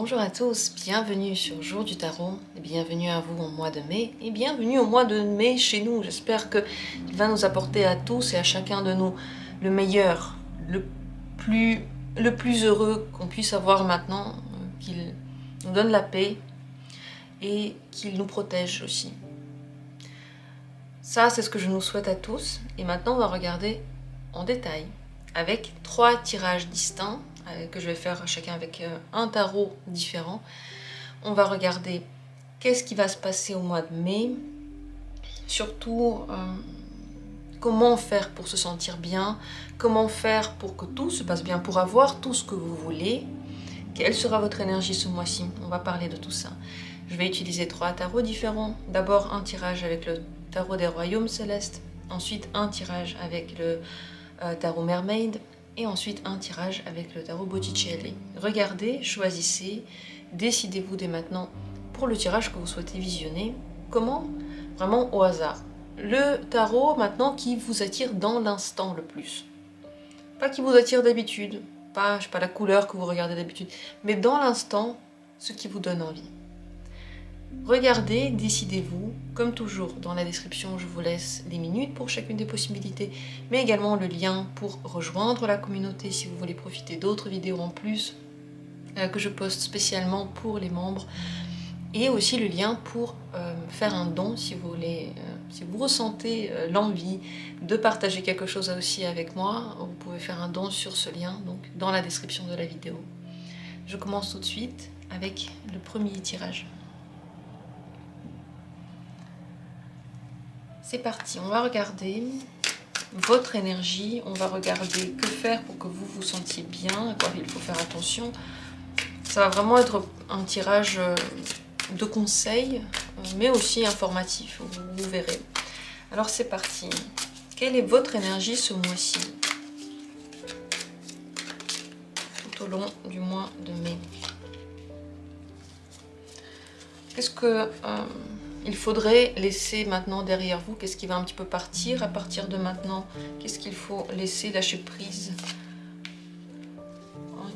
Bonjour à tous, bienvenue sur Jour du Tarot, et bienvenue à vous au mois de mai, et bienvenue au mois de mai chez nous. J'espère qu'il va nous apporter à tous et à chacun de nous le meilleur, le plus heureux qu'on puisse avoir maintenant, qu'il nous donne la paix et qu'il nous protège aussi. Ça, c'est ce que je nous souhaite à tous. Et maintenant, on va regarder en détail avec 3 tirages distincts que je vais faire chacun avec un tarot différent. On va regarder qu'est-ce qui va se passer au mois de mai, surtout comment faire pour se sentir bien, comment faire pour que tout se passe bien, pour avoir tout ce que vous voulez, quelle sera votre énergie ce mois-ci. On va parler de tout ça. Je vais utiliser 3 tarots différents. D'abord un tirage avec le tarot des royaumes célestes, ensuite un tirage avec le tarot Mermaid, et ensuite un tirage avec le tarot Botticelli. Regardez, choisissez, décidez-vous dès maintenant pour le tirage que vous souhaitez visionner. Comment? Vraiment au hasard. Le tarot maintenant qui vous attire dans l'instant le plus. Pas qui vous attire d'habitude, pas, je sais pas, la couleur que vous regardez d'habitude, mais dans l'instant, ce qui vous donne envie. Regardez, décidez-vous. Comme toujours, dans la description, je vous laisse les minutes pour chacune des possibilités, mais également le lien pour rejoindre la communauté si vous voulez profiter d'autres vidéos en plus que je poste spécialement pour les membres, et aussi le lien pour faire un don si vous voulez, si vous ressentez l'envie de partager quelque chose aussi avec moi, vous pouvez faire un don sur ce lien, donc dans la description de la vidéo. Je commence tout de suite avec le premier tirage. C'est parti, on va regarder votre énergie, on va regarder que faire pour que vous vous sentiez bien, à quoi il faut faire attention. Ça va vraiment être un tirage de conseils, mais aussi informatif, vous verrez. Alors c'est parti. Quelle est votre énergie ce mois-ci, tout au long du mois de mai? Qu'est-ce que il faudrait laisser maintenant derrière vous? Qu'est-ce qui va un petit peu partir à partir de maintenant? Qu'est-ce qu'il faut laisser, lâcher prise?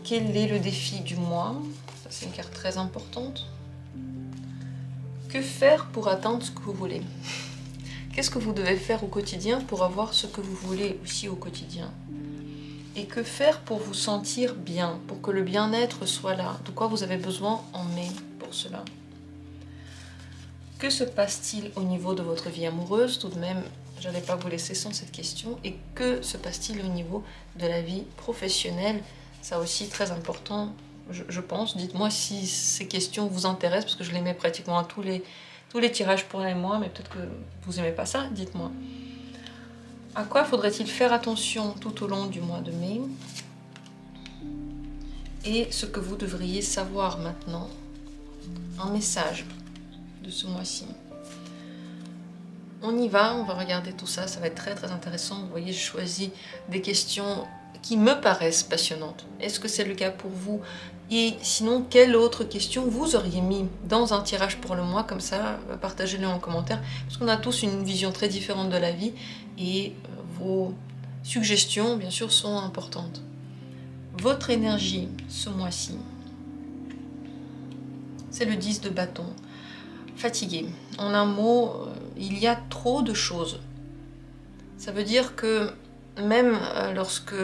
Quel est le défi du mois? Ça, c'est une carte très importante. Que faire pour atteindre ce que vous voulez? Qu'est-ce que vous devez faire au quotidien pour avoir ce que vous voulez aussi au quotidien? Et que faire pour vous sentir bien, pour que le bien-être soit là? De quoi vous avez besoin en mai pour cela? Que se passe-t-il au niveau de votre vie amoureuse? Tout de même, je n'allais pas vous laisser sans cette question. Et que se passe-t-il au niveau de la vie professionnelle? Ça aussi, très important, je pense. Dites-moi si ces questions vous intéressent, parce que je les mets pratiquement à tous les tirages pour les mois, mais peut-être que vous n'aimez pas ça, dites-moi. À quoi faudrait-il faire attention tout au long du mois de mai? Et ce que vous devriez savoir maintenant. Un message de ce mois-ci. On y va, on va regarder tout ça, ça va être très très intéressant. Vous voyez, j'ai choisi des questions qui me paraissent passionnantes. Est-ce que c'est le cas pour vous? Et sinon, quelle autre question vous auriez mis dans un tirage pour le mois? Comme ça, partagez-le en commentaire, parce qu'on a tous une vision très différente de la vie, et vos suggestions, bien sûr, sont importantes. Votre énergie ce mois-ci, c'est le 10 de bâton. Fatigué. En un mot, il y a trop de choses. Ça veut dire que même lorsque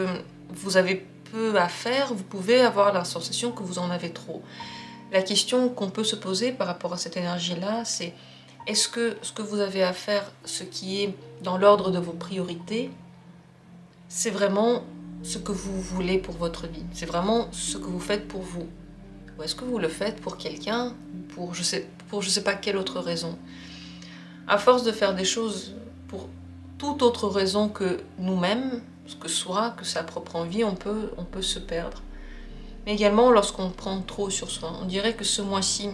vous avez peu à faire, vous pouvez avoir la sensation que vous en avez trop. La question qu'on peut se poser par rapport à cette énergie-là, c'est est-ce que ce que vous avez à faire, ce qui est dans l'ordre de vos priorités, c'est vraiment ce que vous voulez pour votre vie? C'est vraiment ce que vous faites pour vous? Ou est-ce que vous le faites pour quelqu'un, pour je sais pas quelle autre raison? À force de faire des choses pour toute autre raison que nous-mêmes, que sa propre envie, on peut se perdre. Mais également lorsqu'on prend trop sur soi. On dirait que ce mois-ci,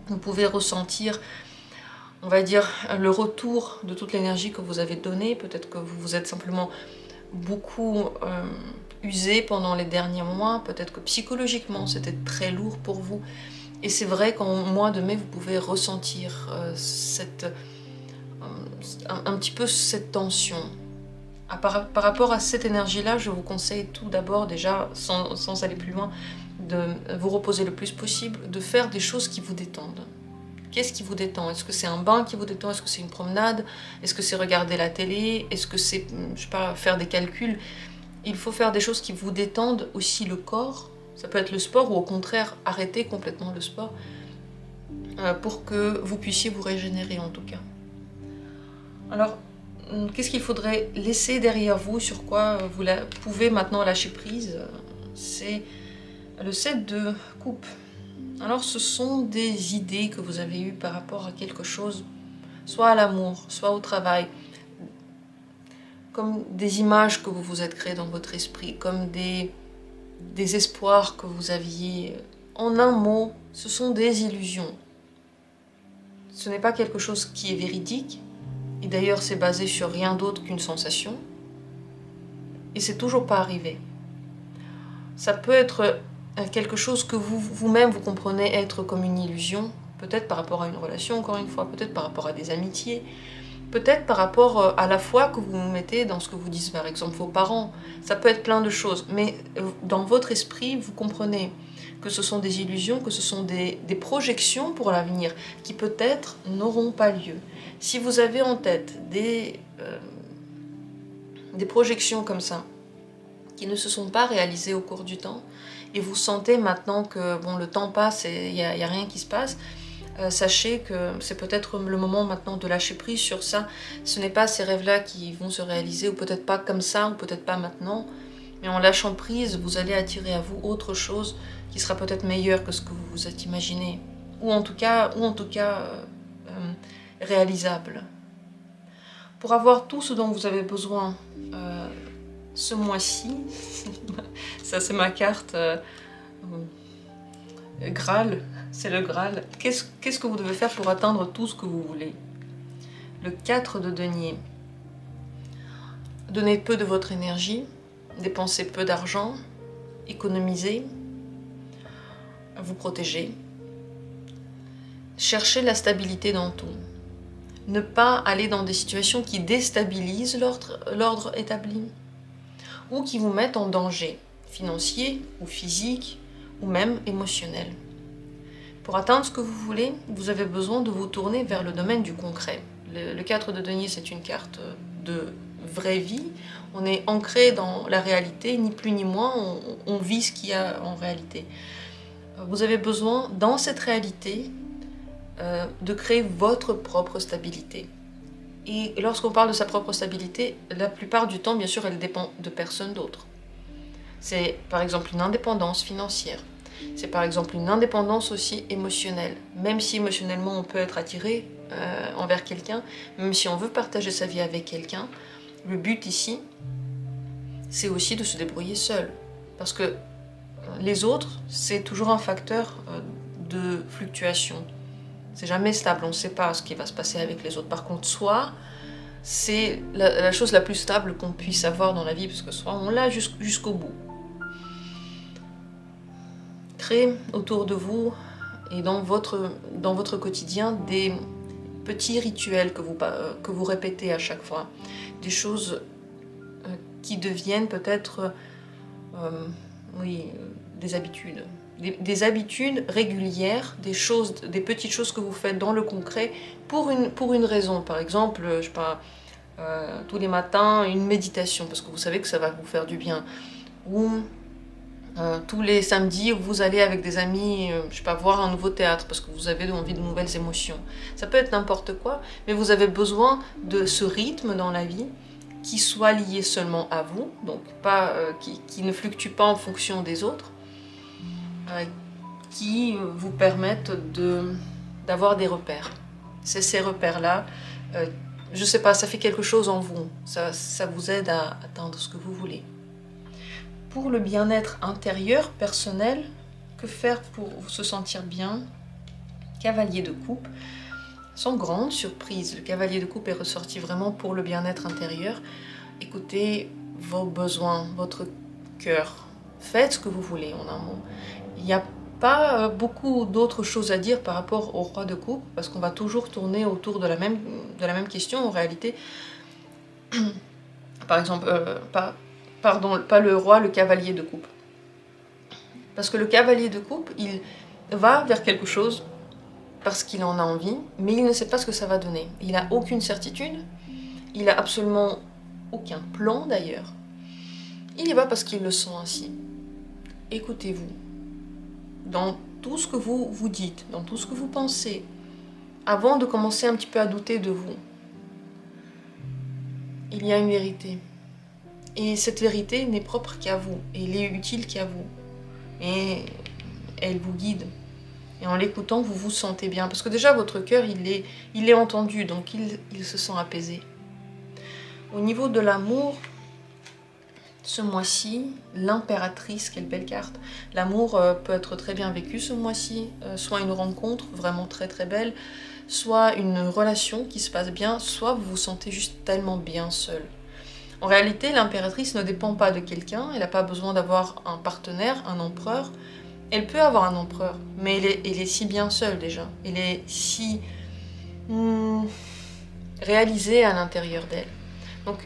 vous pouvez ressentir, on va dire, le retour de toute l'énergie que vous avez donnée. Peut-être que vous vous êtes simplement beaucoup usé pendant les derniers mois, peut-être que psychologiquement c'était très lourd pour vous, et c'est vrai qu'en mois de mai vous pouvez ressentir un petit peu cette tension. Par rapport à cette énergie là, je vous conseille tout d'abord, déjà sans aller plus loin, de vous reposer le plus possible, de faire des choses qui vous détendent. Qu'est-ce qui vous détend? Est-ce que c'est un bain qui vous détend? Est-ce que c'est une promenade? Est-ce que c'est regarder la télé? Est-ce que c'est, je sais pas, faire des calculs? Il faut faire des choses qui vous détendent aussi le corps. Ça peut être le sport ou au contraire arrêter complètement le sport pour que vous puissiez vous régénérer en tout cas. Alors, qu'est-ce qu'il faudrait laisser derrière vous? Sur quoi vous pouvez maintenant lâcher prise? C'est le 7 de coupe. Alors ce sont des idées que vous avez eues par rapport à quelque chose, soit à l'amour, soit au travail, comme des images que vous vous êtes créées dans votre esprit, comme des espoirs que vous aviez. En un mot, ce sont des illusions. Ce n'est pas quelque chose qui est véridique, et d'ailleurs c'est basé sur rien d'autre qu'une sensation, et c'est toujours pas arrivé. Ça peut être quelque chose que vous-même vous comprenez être comme une illusion, peut-être par rapport à une relation, encore une fois, peut-être par rapport à des amitiés, peut-être par rapport à la foi que vous mettez dans ce que vous dites, par exemple vos parents. Ça peut être plein de choses, mais dans votre esprit, vous comprenez que ce sont des illusions, que ce sont des projections pour l'avenir qui peut-être n'auront pas lieu. Si vous avez en tête des projections comme ça, qui ne se sont pas réalisées au cours du temps, et vous sentez maintenant que bon, le temps passe et il n'y a rien qui se passe, sachez que c'est peut-être le moment maintenant de lâcher prise sur ça. Ce n'est pas ces rêves-là qui vont se réaliser, ou peut-être pas comme ça, ou peut-être pas maintenant, mais en lâchant prise, vous allez attirer à vous autre chose qui sera peut-être meilleur que ce que vous vous êtes imaginé, ou en tout cas réalisable. Pour avoir tout ce dont vous avez besoin ce mois-ci, ça c'est ma carte Graal, c'est le Graal. Qu'est-ce que vous devez faire pour atteindre tout ce que vous voulez? Le 4 de denier. Donnez peu de votre énergie, dépensez peu d'argent, économisez, vous protégez. Cherchez la stabilité dans tout. Ne pas aller dans des situations qui déstabilisent l'ordre établi ou qui vous mettent en danger, financier ou physique ou même émotionnel. Pour atteindre ce que vous voulez, vous avez besoin de vous tourner vers le domaine du concret. Le 4 de denier, c'est une carte de vraie vie. On est ancré dans la réalité, ni plus ni moins, on vit ce qu'il y a en réalité. Vous avez besoin, dans cette réalité, de créer votre propre stabilité. Et lorsqu'on parle de sa propre stabilité, la plupart du temps, bien sûr, elle dépend de personne d'autre. C'est par exemple une indépendance financière. C'est par exemple une indépendance aussi émotionnelle. Même si émotionnellement on peut être attiré envers quelqu'un, même si on veut partager sa vie avec quelqu'un, le but ici, c'est aussi de se débrouiller seul. Parce que les autres, c'est toujours un facteur de fluctuation. C'est jamais stable, on ne sait pas ce qui va se passer avec les autres. Par contre, soi, c'est la chose la plus stable qu'on puisse avoir dans la vie, parce que soi, on l'a jusqu'au bout. Créez autour de vous et dans votre quotidien des petits rituels que vous répétez à chaque fois. Des choses qui deviennent peut-être des habitudes. Des habitudes régulières, des petites choses que vous faites dans le concret pour une raison. Par exemple, je sais pas, tous les matins, une méditation, parce que vous savez que ça va vous faire du bien. Ou tous les samedis, vous allez avec des amis, je sais pas, voir un nouveau théâtre, parce que vous avez envie de nouvelles émotions. Ça peut être n'importe quoi, mais vous avez besoin de ce rythme dans la vie qui soit lié seulement à vous, donc pas, qui ne fluctue pas en fonction des autres, qui vous permettent d'avoir des repères. C'est ces repères-là, je sais pas, ça fait quelque chose en vous, ça vous aide à atteindre ce que vous voulez. Pour le bien-être intérieur, personnel, que faire pour se sentir bien? Cavalier de coupe. Sans grande surprise, le cavalier de coupe est ressorti vraiment pour le bien-être intérieur. Écoutez vos besoins, votre cœur. Faites ce que vous voulez en un mot. Il n'y a pas beaucoup d'autres choses à dire par rapport au roi de coupe, parce qu'on va toujours tourner autour de la même question en réalité. Par exemple, pas le roi, le cavalier de coupe. Parce que le cavalier de coupe, il va vers quelque chose parce qu'il en a envie, mais il ne sait pas ce que ça va donner. Il n'a aucune certitude, il n'a absolument aucun plan d'ailleurs. Il y va parce qu'il le sent ainsi. Écoutez-vous. Dans tout ce que vous vous dites, dans tout ce que vous pensez, avant de commencer un petit peu à douter de vous, il y a une vérité. Et cette vérité n'est propre qu'à vous, et elle est utile qu'à vous. Et elle vous guide. Et en l'écoutant, vous vous sentez bien. Parce que déjà, votre cœur, il est entendu, donc il se sent apaisé. Au niveau de l'amour, ce mois-ci, l'impératrice, quelle belle carte. L'amour peut être très bien vécu ce mois-ci, soit une rencontre vraiment très très belle, soit une relation qui se passe bien, soit vous vous sentez juste tellement bien seul. En réalité, l'impératrice ne dépend pas de quelqu'un, elle n'a pas besoin d'avoir un partenaire, un empereur. Elle peut avoir un empereur, mais elle est si bien seule déjà. Elle est si réalisée à l'intérieur d'elle. Donc,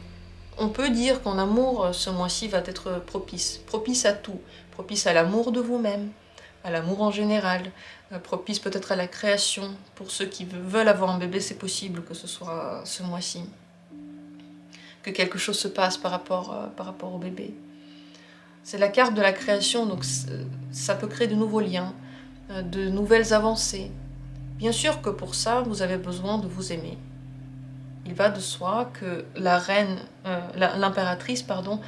on peut dire qu'en amour, ce mois-ci va être propice. Propice à tout. Propice à l'amour de vous-même, à l'amour en général. Propice peut-être à la création. Pour ceux qui veulent avoir un bébé, c'est possible que ce soit ce mois-ci. Que quelque chose se passe par rapport au bébé. C'est la carte de la création, donc ça peut créer de nouveaux liens, de nouvelles avancées. Bien sûr que pour ça, vous avez besoin de vous aimer. Il va de soi que la reine, l'impératrice, pardon,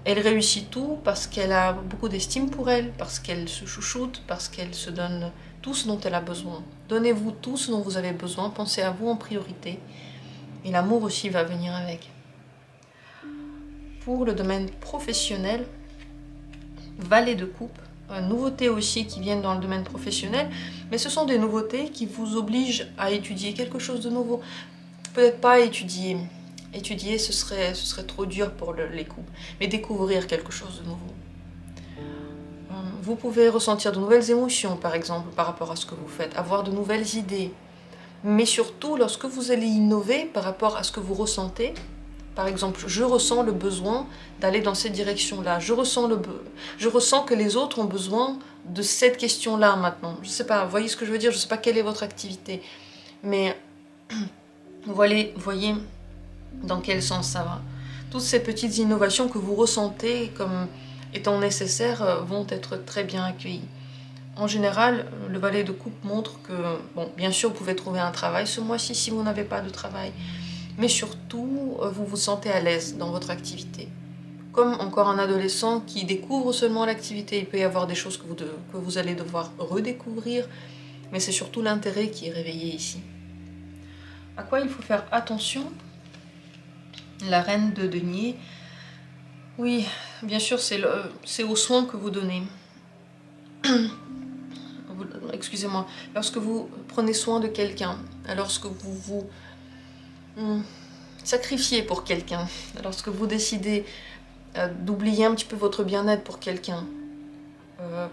elle réussit tout parce qu'elle a beaucoup d'estime pour elle, parce qu'elle se chouchoute, parce qu'elle se donne tout ce dont elle a besoin. Donnez-vous tout ce dont vous avez besoin, pensez à vous en priorité, et l'amour aussi va venir avec. Pour le domaine professionnel, valet de coupe, nouveautés aussi qui viennent dans le domaine professionnel, mais ce sont des nouveautés qui vous obligent à étudier quelque chose de nouveau. Peut-être pas étudier, ce serait trop dur pour les couples, mais découvrir quelque chose de nouveau. Vous pouvez ressentir de nouvelles émotions, par exemple, par rapport à ce que vous faites, avoir de nouvelles idées, mais surtout lorsque vous allez innover par rapport à ce que vous ressentez. Par exemple, je ressens le besoin d'aller dans cette direction-là. Je ressens que les autres ont besoin de cette question-là maintenant. Je ne sais pas, vous voyez ce que je veux dire? Je ne sais pas quelle est votre activité. Mais voyez dans quel sens ça va. Toutes ces petites innovations que vous ressentez comme étant nécessaires vont être très bien accueillies. En général, le valet de coupe montre que, bon, bien sûr, vous pouvez trouver un travail ce mois-ci si vous n'avez pas de travail. Mais surtout, vous vous sentez à l'aise dans votre activité. Comme encore un adolescent qui découvre seulement l'activité, il peut y avoir des choses que vous allez devoir redécouvrir, mais c'est surtout l'intérêt qui est réveillé ici. À quoi il faut faire attention? La reine de denier, oui, bien sûr, c'est aux soins que vous donnez. Excusez-moi, lorsque vous prenez soin de quelqu'un, lorsque vous vous sacrifiez pour quelqu'un, lorsque vous décidez d'oublier un petit peu votre bien-être pour quelqu'un.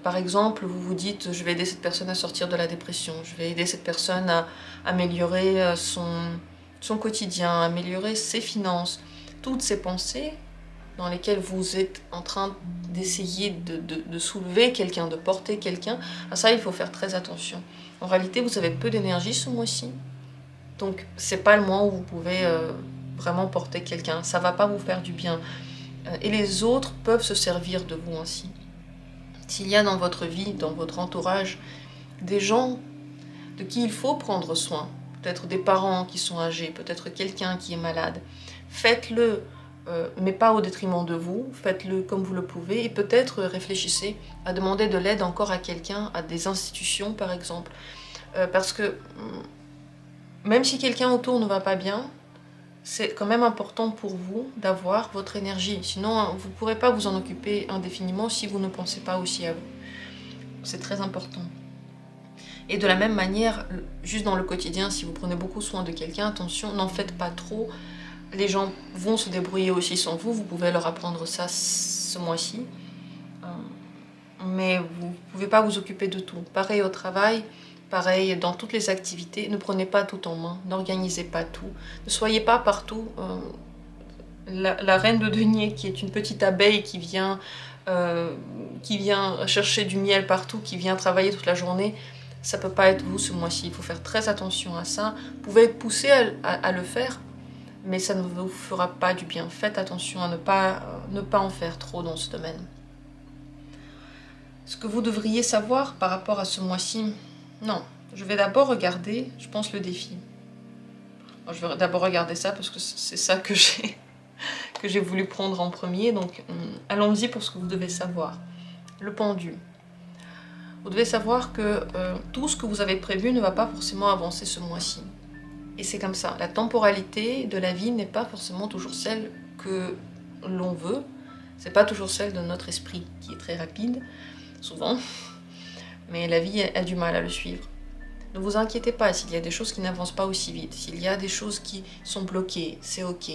Par exemple, vous vous dites, je vais aider cette personne à sortir de la dépression, je vais aider cette personne à améliorer son quotidien, à améliorer ses finances. Toutes ces pensées dans lesquelles vous êtes en train d'essayer de soulever quelqu'un, de porter quelqu'un, à ça il faut faire très attention. En réalité, vous avez peu d'énergie ce mois-ci. Donc, c'est pas le mois où vous pouvez vraiment porter quelqu'un. Ça va pas vous faire du bien. Et les autres peuvent se servir de vous ainsi. S'il y a dans votre vie, dans votre entourage, des gens de qui il faut prendre soin, peut-être des parents qui sont âgés, peut-être quelqu'un qui est malade, faites-le, mais pas au détriment de vous, faites-le comme vous le pouvez, et peut-être réfléchissez à demander de l'aide encore à quelqu'un, à des institutions par exemple. Parce que même si quelqu'un autour ne va pas bien, c'est quand même important pour vous d'avoir votre énergie. Sinon, vous ne pourrez pas vous en occuper indéfiniment si vous ne pensez pas aussi à vous. C'est très important. Et de la même manière, juste dans le quotidien, si vous prenez beaucoup soin de quelqu'un, attention, n'en faites pas trop. Les gens vont se débrouiller aussi sans vous. Vous pouvez leur apprendre ça ce mois-ci. Mais vous ne pouvez pas vous occuper de tout. Pareil au travail. Pareil, dans toutes les activités, ne prenez pas tout en main, n'organisez pas tout, ne soyez pas partout. la reine de denier qui est une petite abeille qui vient chercher du miel partout, qui vient travailler toute la journée, ça peut pas être vous ce mois-ci. Il faut faire très attention à ça. Vous pouvez être poussé à le faire, mais ça ne vous fera pas du bien. Faites attention à ne pas en faire trop dans ce domaine. Ce que vous devriez savoir par rapport à ce mois-ci, non. Je vais d'abord regarder, je pense, le défi. Bon, je vais d'abord regarder ça parce que c'est ça que j'ai voulu prendre en premier. Donc, allons-y pour ce que vous devez savoir. Le pendule. Vous devez savoir que tout ce que vous avez prévu ne va pas forcément avancer ce mois-ci. Et c'est comme ça. La temporalité de la vie n'est pas forcément toujours celle que l'on veut. C'est pas toujours celle de notre esprit qui est très rapide, souvent. Mais la vie a du mal à le suivre. Ne vous inquiétez pas s'il y a des choses qui n'avancent pas aussi vite. S'il y a des choses qui sont bloquées, c'est ok.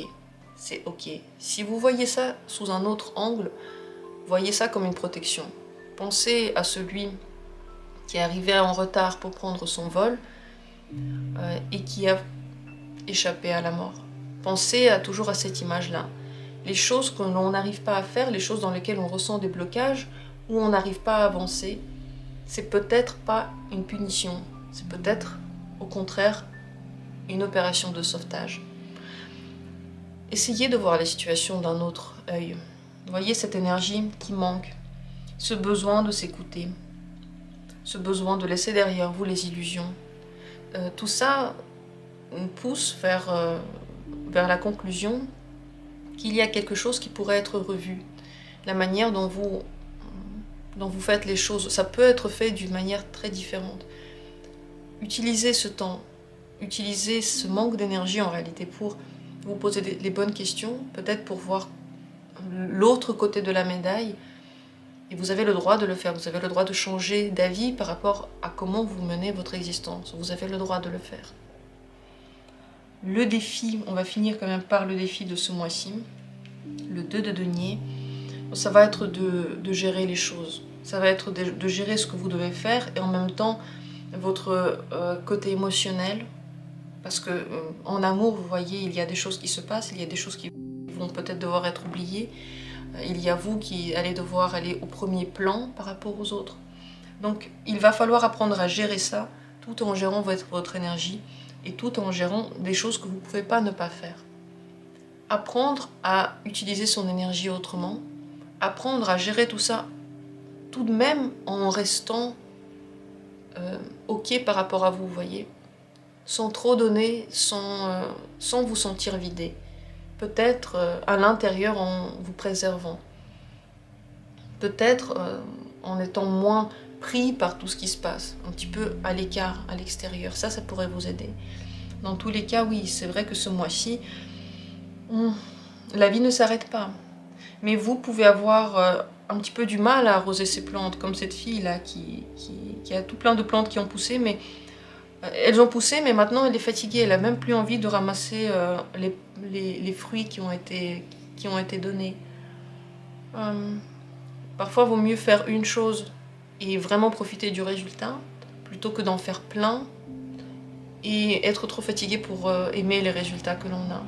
C'est ok. Si vous voyez ça sous un autre angle, voyez ça comme une protection. Pensez à celui qui est arrivé en retard pour prendre son vol et qui a échappé à la mort. Pensez toujours à cette image-là. Les choses que l'on n'arrive pas à faire, les choses dans lesquelles on ressent des blocages, où on n'arrive pas à avancer, c'est peut-être pas une punition, c'est peut-être au contraire une opération de sauvetage. Essayez de voir les situations d'un autre œil. Voyez cette énergie qui manque, ce besoin de s'écouter, ce besoin de laisser derrière vous les illusions. Tout ça nous pousse vers la conclusion qu'il y a quelque chose qui pourrait être revu. La manière dont vous faites les choses, ça peut être fait d'une manière très différente. Utilisez ce temps, utilisez ce manque d'énergie en réalité pour vous poser les bonnes questions, peut-être pour voir l'autre côté de la médaille. Et vous avez le droit de le faire, vous avez le droit de changer d'avis par rapport à comment vous menez votre existence. Vous avez le droit de le faire. Le défi, on va finir quand même par le défi de ce mois-ci, le 2 de denier. Ça va être de gérer les choses. Ça va être de gérer ce que vous devez faire et en même temps votre côté émotionnel. Parce que en amour, vous voyez, il y a des choses qui se passent, il y a des choses qui vont peut-être devoir être oubliées. Il y a vous qui allez devoir aller au premier plan par rapport aux autres. Donc il va falloir apprendre à gérer ça tout en gérant votre énergie et tout en gérant des choses que vous ne pouvez pas ne pas faire. Apprendre à utiliser son énergie autrement, apprendre à gérer tout ça tout de même en restant ok par rapport à vous, vous voyez, sans trop donner, sans vous sentir vidé. Peut-être à l'intérieur en vous préservant. Peut-être en étant moins pris par tout ce qui se passe, un petit peu à l'écart, à l'extérieur. Ça pourrait vous aider. Dans tous les cas, oui, c'est vrai que ce mois-ci, la vie ne s'arrête pas. Mais vous pouvez avoir un petit peu du mal à arroser ces plantes, comme cette fille-là qui a tout plein de plantes qui ont poussé, mais elles ont poussé, mais maintenant elle est fatiguée. Elle n'a même plus envie de ramasser les fruits qui ont été donnés. Parfois, il vaut mieux faire une chose et vraiment profiter du résultat, plutôt que d'en faire plein et être trop fatigué pour aimer les résultats que l'on a.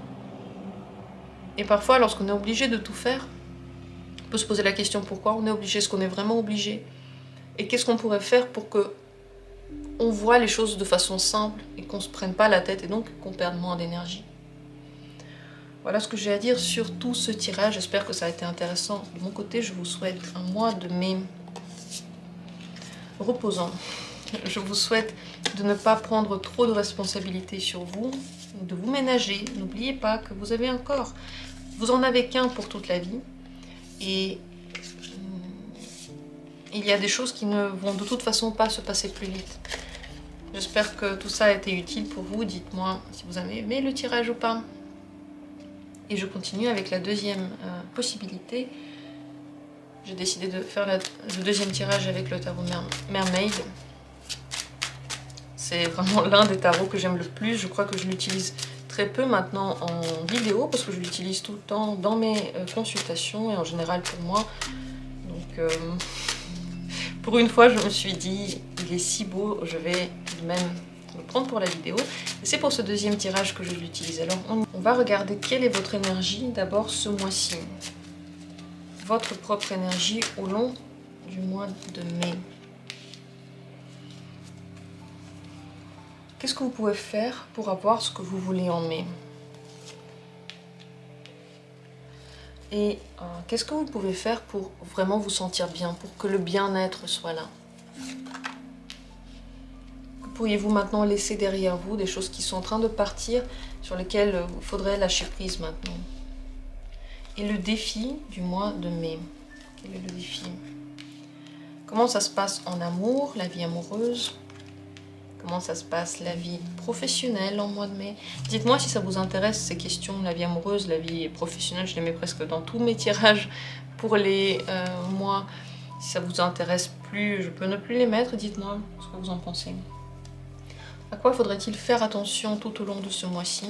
Et parfois, lorsqu'on est obligé de tout faire, on peut se poser la question pourquoi on est obligé, est-ce qu'on est vraiment obligé? Et qu'est-ce qu'on pourrait faire pour que on voit les choses de façon simple et qu'on ne se prenne pas la tête et donc qu'on perde moins d'énergie. Voilà ce que j'ai à dire sur tout ce tirage. J'espère que ça a été intéressant. De mon côté, je vous souhaite un mois de mai reposant. Je vous souhaite de ne pas prendre trop de responsabilités sur vous, de vous ménager. N'oubliez pas que vous avez un corps. Vous en avez qu'un pour toute la vie. Et il y a des choses qui ne vont de toute façon pas se passer plus vite. J'espère que tout ça a été utile pour vous. Dites-moi si vous avez aimé le tirage ou pas. Et je continue avec la deuxième possibilité. J'ai décidé de faire le deuxième tirage avec le tarot Mermaid. C'est vraiment l'un des tarots que j'aime le plus. Je crois que je l'utilise très peu maintenant en vidéo parce que je l'utilise tout le temps dans mes consultations et en général pour moi. Donc pour une fois, je me suis dit, il est si beau, je vais tout de même me prendre pour la vidéo. Et c'est pour ce deuxième tirage que je l'utilise. Alors on va regarder quelle est votre énergie d'abord ce mois-ci. Votre propre énergie au long du mois de mai. Qu'est-ce que vous pouvez faire pour avoir ce que vous voulez en mai? Et qu'est-ce que vous pouvez faire pour vraiment vous sentir bien, pour que le bien-être soit là? Que pourriez-vous maintenant laisser derrière vous, des choses qui sont en train de partir, sur lesquelles il faudrait lâcher prise maintenant? Et le défi du mois de mai. Quel est le défi? Comment ça se passe en amour, la vie amoureuse? Comment ça se passe la vie professionnelle en mois de mai? Dites-moi si ça vous intéresse ces questions, la vie amoureuse, la vie professionnelle. Je les mets presque dans tous mes tirages pour les mois. Si ça vous intéresse plus, je peux ne plus les mettre. Dites-moi ce que vous en pensez. À quoi faudrait-il faire attention tout au long de ce mois-ci?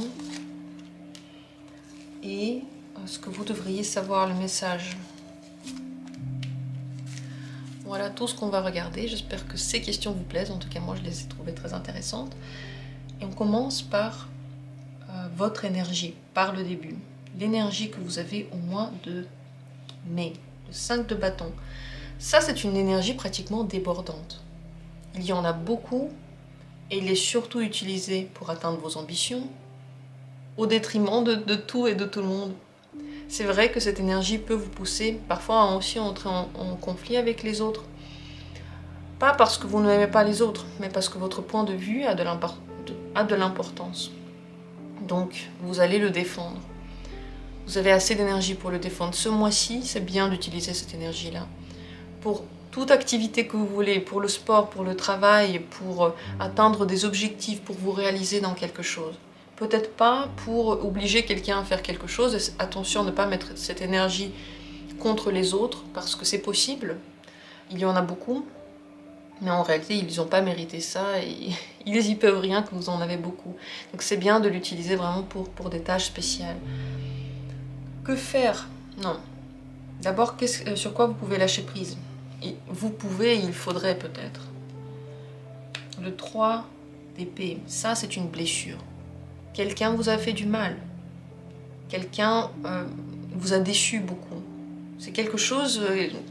Et ce que vous devriez savoir, le message. Voilà tout ce qu'on va regarder. J'espère que ces questions vous plaisent. En tout cas, moi, je les ai trouvées très intéressantes. Et on commence par votre énergie, par le début. L'énergie que vous avez au mois de mai. Le 5 de bâton. Ça, c'est une énergie pratiquement débordante. Il y en a beaucoup et il est surtout utilisé pour atteindre vos ambitions au détriment de tout et de tout le monde. C'est vrai que cette énergie peut vous pousser parfois à aussi entrer en conflit avec les autres. Pas parce que vous n'aimez pas les autres, mais parce que votre point de vue a de l'importance. Donc, vous allez le défendre. Vous avez assez d'énergie pour le défendre. Ce mois-ci, c'est bien d'utiliser cette énergie-là. Pour toute activité que vous voulez, pour le sport, pour le travail, pour atteindre des objectifs, pour vous réaliser dans quelque chose. Peut-être pas pour obliger quelqu'un à faire quelque chose. Attention à ne pas mettre cette énergie contre les autres, parce que c'est possible. Il y en a beaucoup, mais en réalité, ils n'ont pas mérité ça et ils n'y peuvent rien que vous en avez beaucoup. Donc c'est bien de l'utiliser vraiment pour des tâches spéciales. Que faire? Non. D'abord, sur quoi vous pouvez lâcher prise? Vous pouvez, il faudrait peut-être. Le 3 d'épée, ça c'est une blessure. Quelqu'un vous a fait du mal. Quelqu'un vous a déçu beaucoup. C'est quelque chose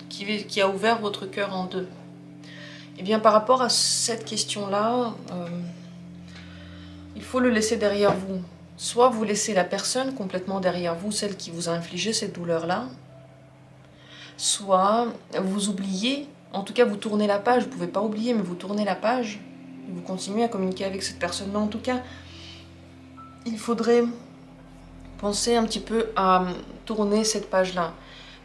qui a ouvert votre cœur en deux. Et bien par rapport à cette question-là, il faut le laisser derrière vous. Soit vous laissez la personne complètement derrière vous, celle qui vous a infligé cette douleur-là, soit vous oubliez, en tout cas vous tournez la page, vous ne pouvez pas oublier, mais vous tournez la page, et vous continuez à communiquer avec cette personne-là. En tout cas, il faudrait penser un petit peu à tourner cette page-là.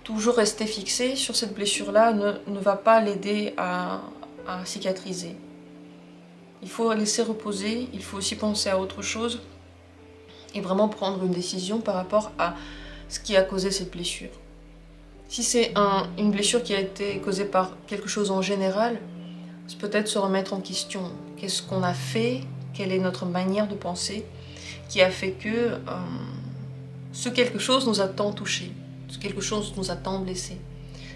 Toujours rester fixé sur cette blessure-là ne va pas l'aider à cicatriser. Il faut laisser reposer, il faut aussi penser à autre chose et vraiment prendre une décision par rapport à ce qui a causé cette blessure. Si c'est une blessure qui a été causée par quelque chose en général, c'est peut-être se remettre en question. Qu'est-ce qu'on a fait? Quelle est notre manière de penser qui a fait que ce quelque chose nous a tant touché, ce quelque chose nous a tant blessé.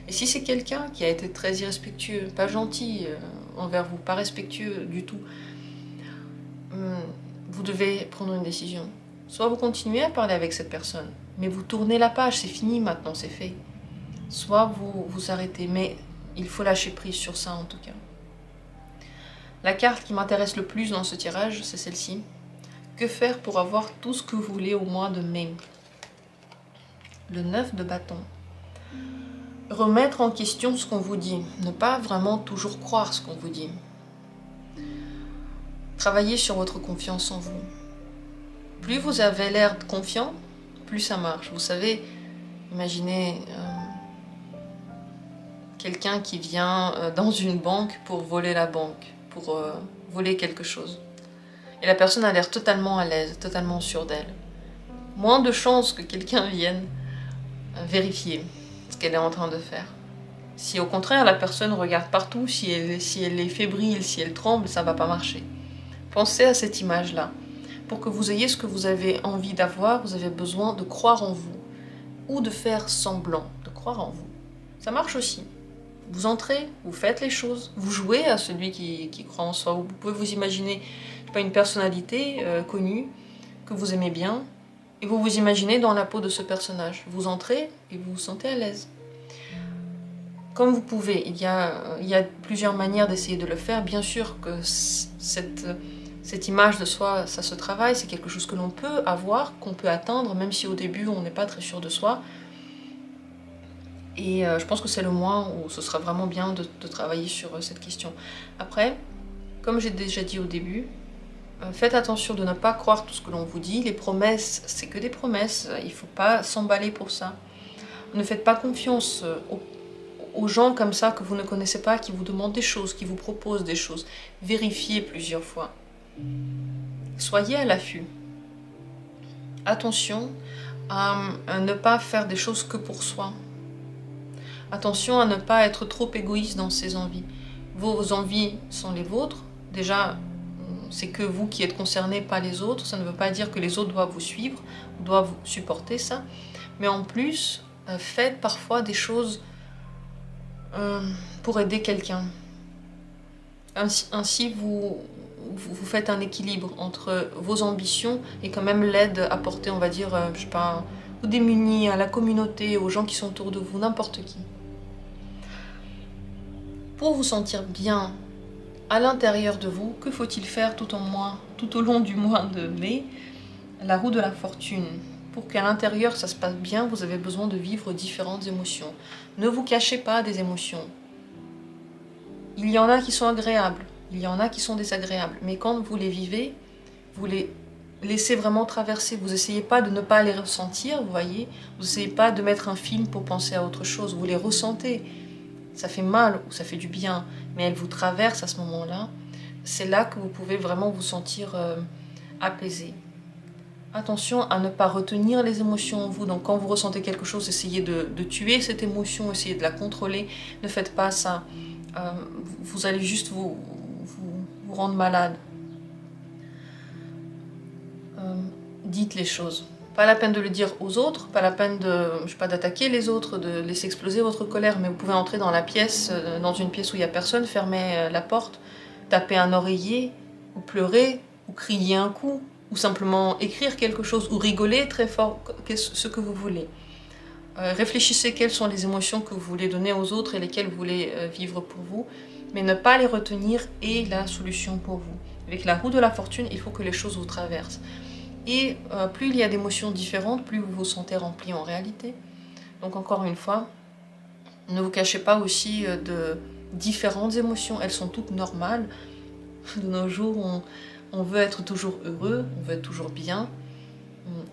Et si c'est quelqu'un qui a été très irrespectueux, pas gentil envers vous, pas respectueux du tout, vous devez prendre une décision. Soit vous continuez à parler avec cette personne, mais vous tournez la page, c'est fini maintenant, c'est fait. Soit vous vous arrêtez, mais il faut lâcher prise sur ça en tout cas. La carte qui m'intéresse le plus dans ce tirage, c'est celle-ci. Que faire pour avoir tout ce que vous voulez au mois de mai? Le 9 de bâton. Remettre en question ce qu'on vous dit. Ne pas vraiment toujours croire ce qu'on vous dit. Travailler sur votre confiance en vous. Plus vous avez l'air confiant, plus ça marche. Vous savez, imaginez quelqu'un qui vient dans une banque pour voler la banque, pour voler quelque chose. Et la personne a l'air totalement à l'aise, totalement sûre d'elle. Moins de chances que quelqu'un vienne vérifier ce qu'elle est en train de faire. Si au contraire la personne regarde partout, si elle est fébrile, si elle tremble, ça ne va pas marcher. Pensez à cette image-là. Pour que vous ayez ce que vous avez envie d'avoir, vous avez besoin de croire en vous. Ou de faire semblant de croire en vous. Ça marche aussi. Vous entrez, vous faites les choses, vous jouez à celui qui croit en soi. Vous pouvez vous imaginer, je pas, une personnalité connue que vous aimez bien, et vous vous imaginez dans la peau de ce personnage. Vous entrez et vous vous sentez à l'aise. Comme vous pouvez, il y a plusieurs manières d'essayer de le faire. Bien sûr que cette image de soi, ça se travaille, c'est quelque chose que l'on peut avoir, qu'on peut atteindre, même si au début on n'est pas très sûr de soi. Et je pense que c'est le mois où ce sera vraiment bien de travailler sur cette question. Après, comme j'ai déjà dit au début, faites attention de ne pas croire tout ce que l'on vous dit. Les promesses, c'est que des promesses, il ne faut pas s'emballer pour ça. Ne faites pas confiance aux gens comme ça que vous ne connaissez pas, qui vous demandent des choses, qui vous proposent des choses. Vérifiez plusieurs fois. Soyez à l'affût. Attention à ne pas faire des choses que pour soi. Attention à ne pas être trop égoïste dans ses envies. Vos envies sont les vôtres. Déjà, c'est que vous qui êtes concerné, pas les autres. Ça ne veut pas dire que les autres doivent vous suivre, doivent vous supporter ça. Mais en plus, faites parfois des choses pour aider quelqu'un. Ainsi, vous faites un équilibre entre vos ambitions et quand même l'aide apportée, on va dire, je sais pas, aux démunis, à la communauté, aux gens qui sont autour de vous, n'importe qui. Pour vous sentir bien à l'intérieur de vous, que faut-il faire tout au long du mois de mai? La roue de la fortune. Pour qu'à l'intérieur ça se passe bien, vous avez besoin de vivre différentes émotions. Ne vous cachez pas des émotions. Il y en a qui sont agréables, il y en a qui sont désagréables. Mais quand vous les vivez, vous les laissez vraiment traverser. Vous n'essayez pas de ne pas les ressentir, vous voyez. Vous n'essayez pas de mettre un film pour penser à autre chose. Vous les ressentez. Ça fait mal ou ça fait du bien, mais elles vous traversent à ce moment-là. C'est là que vous pouvez vraiment vous sentir apaisé. Attention à ne pas retenir les émotions en vous. Donc quand vous ressentez quelque chose, essayez de tuer cette émotion, essayez de la contrôler. Ne faites pas ça. Vous allez juste vous rendre malade. Dites les choses. Pas la peine de le dire aux autres, pas la peine d'attaquer les autres, de laisser exploser votre colère, mais vous pouvez entrer dans la pièce, dans une pièce où il n'y a personne, fermer la porte, taper un oreiller, ou pleurer, ou crier un coup, ou simplement écrire quelque chose, ou rigoler très fort, ce que vous voulez. Réfléchissez quelles sont les émotions que vous voulez donner aux autres et lesquelles vous voulez vivre pour vous, mais ne pas les retenir est la solution pour vous. Avec la roue de la fortune, il faut que les choses vous traversent. Et plus il y a d'émotions différentes, plus vous vous sentez rempli en réalité. Donc encore une fois, ne vous cachez pas aussi de différentes émotions. Elles sont toutes normales. De nos jours, on veut être toujours heureux, on veut être toujours bien.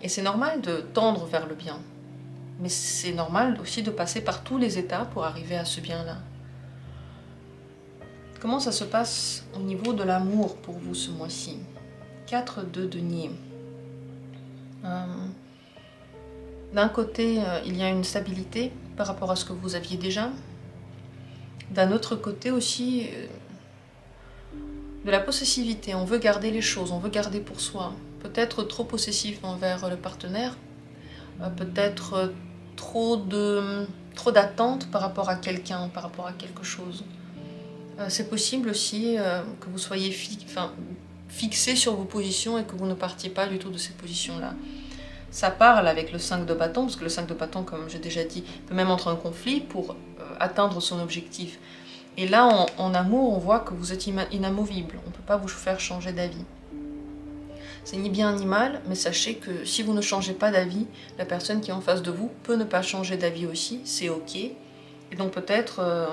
Et c'est normal de tendre vers le bien. Mais c'est normal aussi de passer par tous les états pour arriver à ce bien-là. Comment ça se passe au niveau de l'amour pour vous ce mois-ci? 4 de denier. D'un côté, il y a une stabilité par rapport à ce que vous aviez déjà. D'un autre côté aussi, de la possessivité. On veut garder les choses, on veut garder pour soi. Peut-être trop possessif envers le partenaire, peut-être trop d'attentes par rapport à quelqu'un, par rapport à quelque chose. C'est possible aussi que vous soyez fixé sur vos positions et que vous ne partiez pas du tout de ces positions-là. Ça parle avec le 5 de bâton, parce que le 5 de bâton, comme j'ai déjà dit, peut même entrer en conflit pour atteindre son objectif. Et là, en amour, on voit que vous êtes inamovible. On ne peut pas vous faire changer d'avis. C'est ni bien ni mal, mais sachez que si vous ne changez pas d'avis, la personne qui est en face de vous peut ne pas changer d'avis aussi, c'est ok. Et donc peut-être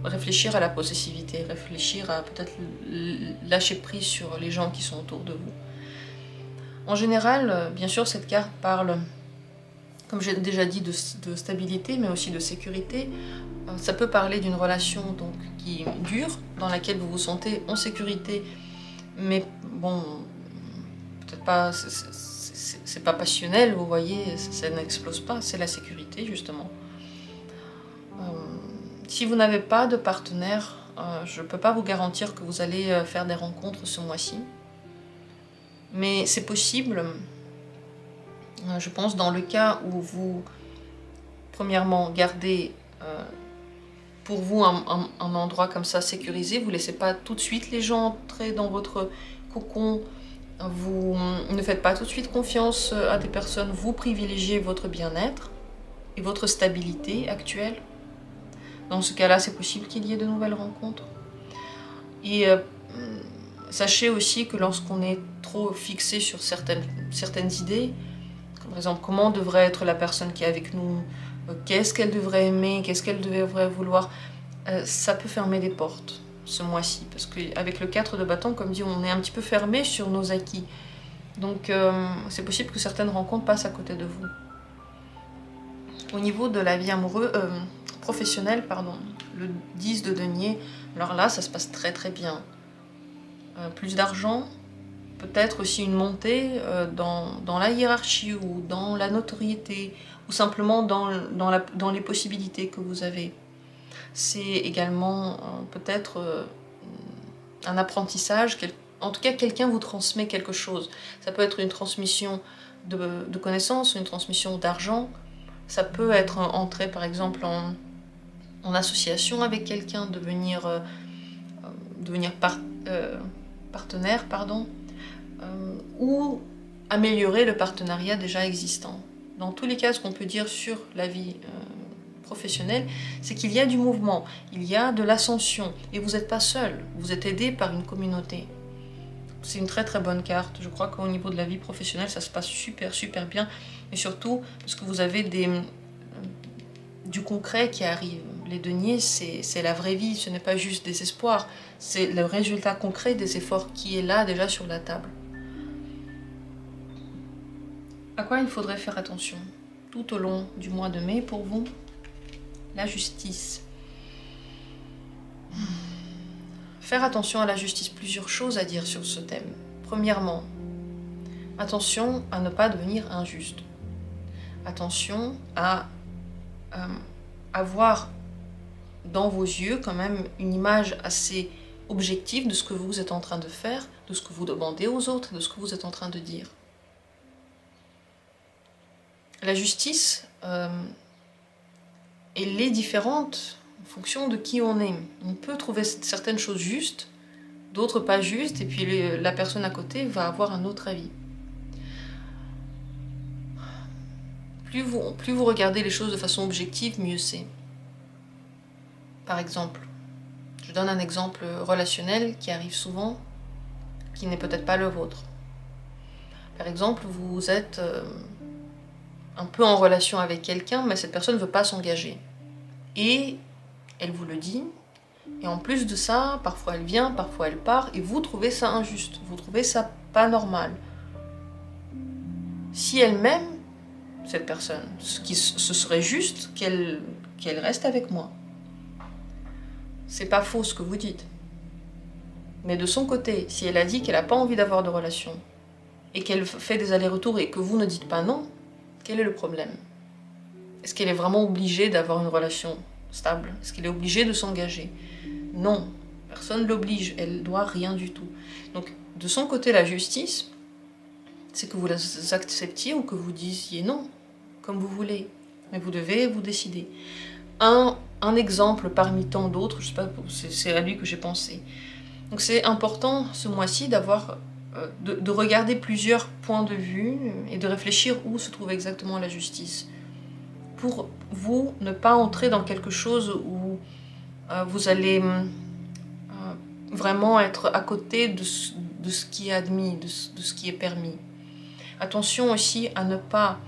réfléchir à la possessivité, réfléchir à peut-être lâcher prise sur les gens qui sont autour de vous. En général, bien sûr, cette carte parle, comme j'ai déjà dit, de stabilité, mais aussi de sécurité. Ça peut parler d'une relation donc, qui dure, dans laquelle vous vous sentez en sécurité, mais bon, peut-être pas, c'est pas passionnel, vous voyez, ça n'explose pas, c'est la sécurité justement. Si vous n'avez pas de partenaire, je ne peux pas vous garantir que vous allez faire des rencontres ce mois-ci. Mais c'est possible, je pense, dans le cas où vous, premièrement, gardez pour vous un endroit comme ça sécurisé, vous ne laissez pas tout de suite les gens entrer dans votre cocon, vous ne faites pas tout de suite confiance à des personnes, vous privilégiez votre bien-être et votre stabilité actuelle. Dans ce cas-là, c'est possible qu'il y ait de nouvelles rencontres. Et sachez aussi que lorsqu'on est trop fixé sur certaines idées, comme par exemple comment devrait être la personne qui est avec nous, qu'est-ce qu'elle devrait aimer, qu'est-ce qu'elle devrait vouloir, ça peut fermer des portes ce mois-ci. Parce qu'avec le 4 de bâton, comme dit, on est un petit peu fermé sur nos acquis. Donc c'est possible que certaines rencontres passent à côté de vous. Au niveau de la vie amoureuse, professionnelle, pardon, le 10 de denier, alors là, ça se passe très très bien. Plus d'argent, peut-être aussi une montée dans la hiérarchie ou dans la notoriété, ou simplement dans les possibilités que vous avez. C'est également peut-être un apprentissage, en tout cas quelqu'un vous transmet quelque chose. Ça peut être une transmission de connaissances, une transmission d'argent, ça peut être entrer par exemple en association avec quelqu'un, devenir partenaire, pardon, ou améliorer le partenariat déjà existant. Dans tous les cas, ce qu'on peut dire sur la vie professionnelle, c'est qu'il y a du mouvement, il y a de l'ascension, et vous n'êtes pas seul, vous êtes aidé par une communauté. C'est une très très bonne carte. Je crois qu'au niveau de la vie professionnelle, ça se passe super super bien, et surtout parce que vous avez du concret qui arrive. Les deniers, c'est la vraie vie, ce n'est pas juste des espoirs, c'est le résultat concret des efforts qui est là déjà sur la table. À quoi il faudrait faire attention tout au long du mois de mai pour vous? La justice. Faire attention à la justice, plusieurs choses à dire sur ce thème. Premièrement, attention à ne pas devenir injuste. Attention à avoir dans vos yeux quand même une image assez objective de ce que vous êtes en train de faire, de ce que vous demandez aux autres, de ce que vous êtes en train de dire. La justice, elle est différente en fonction de qui on est. On peut trouver certaines choses justes, d'autres pas justes, et puis la personne à côté va avoir un autre avis. Plus vous regardez les choses de façon objective, mieux c'est. Par exemple, je donne un exemple relationnel qui arrive souvent, qui n'est peut-être pas le vôtre. Par exemple, vous êtes un peu en relation avec quelqu'un, mais cette personne ne veut pas s'engager. Et elle vous le dit, et en plus de ça, parfois elle vient, parfois elle part, et vous trouvez ça injuste, vous trouvez ça pas normal. Si elle-même, cette personne, ce serait juste qu'elle reste avec moi. C'est pas faux ce que vous dites. Mais de son côté, si elle a dit qu'elle n'a pas envie d'avoir de relation, et qu'elle fait des allers-retours et que vous ne dites pas non, quel est le problème? Est-ce qu'elle est vraiment obligée d'avoir une relation stable? Est-ce qu'elle est obligée de s'engager? Non, personne ne l'oblige, elle ne doit rien du tout. Donc, de son côté, la justice, c'est que vous acceptiez ou que vous disiez non, comme vous voulez. Mais vous devez vous décider. Un exemple parmi tant d'autres, je sais pas, c'est à lui que j'ai pensé. Donc c'est important ce mois-ci d'avoir, de regarder plusieurs points de vue et de réfléchir où se trouve exactement la justice. Pour vous, ne pas entrer dans quelque chose où vous allez vraiment être à côté de ce qui est admis, de ce qui est permis. Attention aussi à ne pas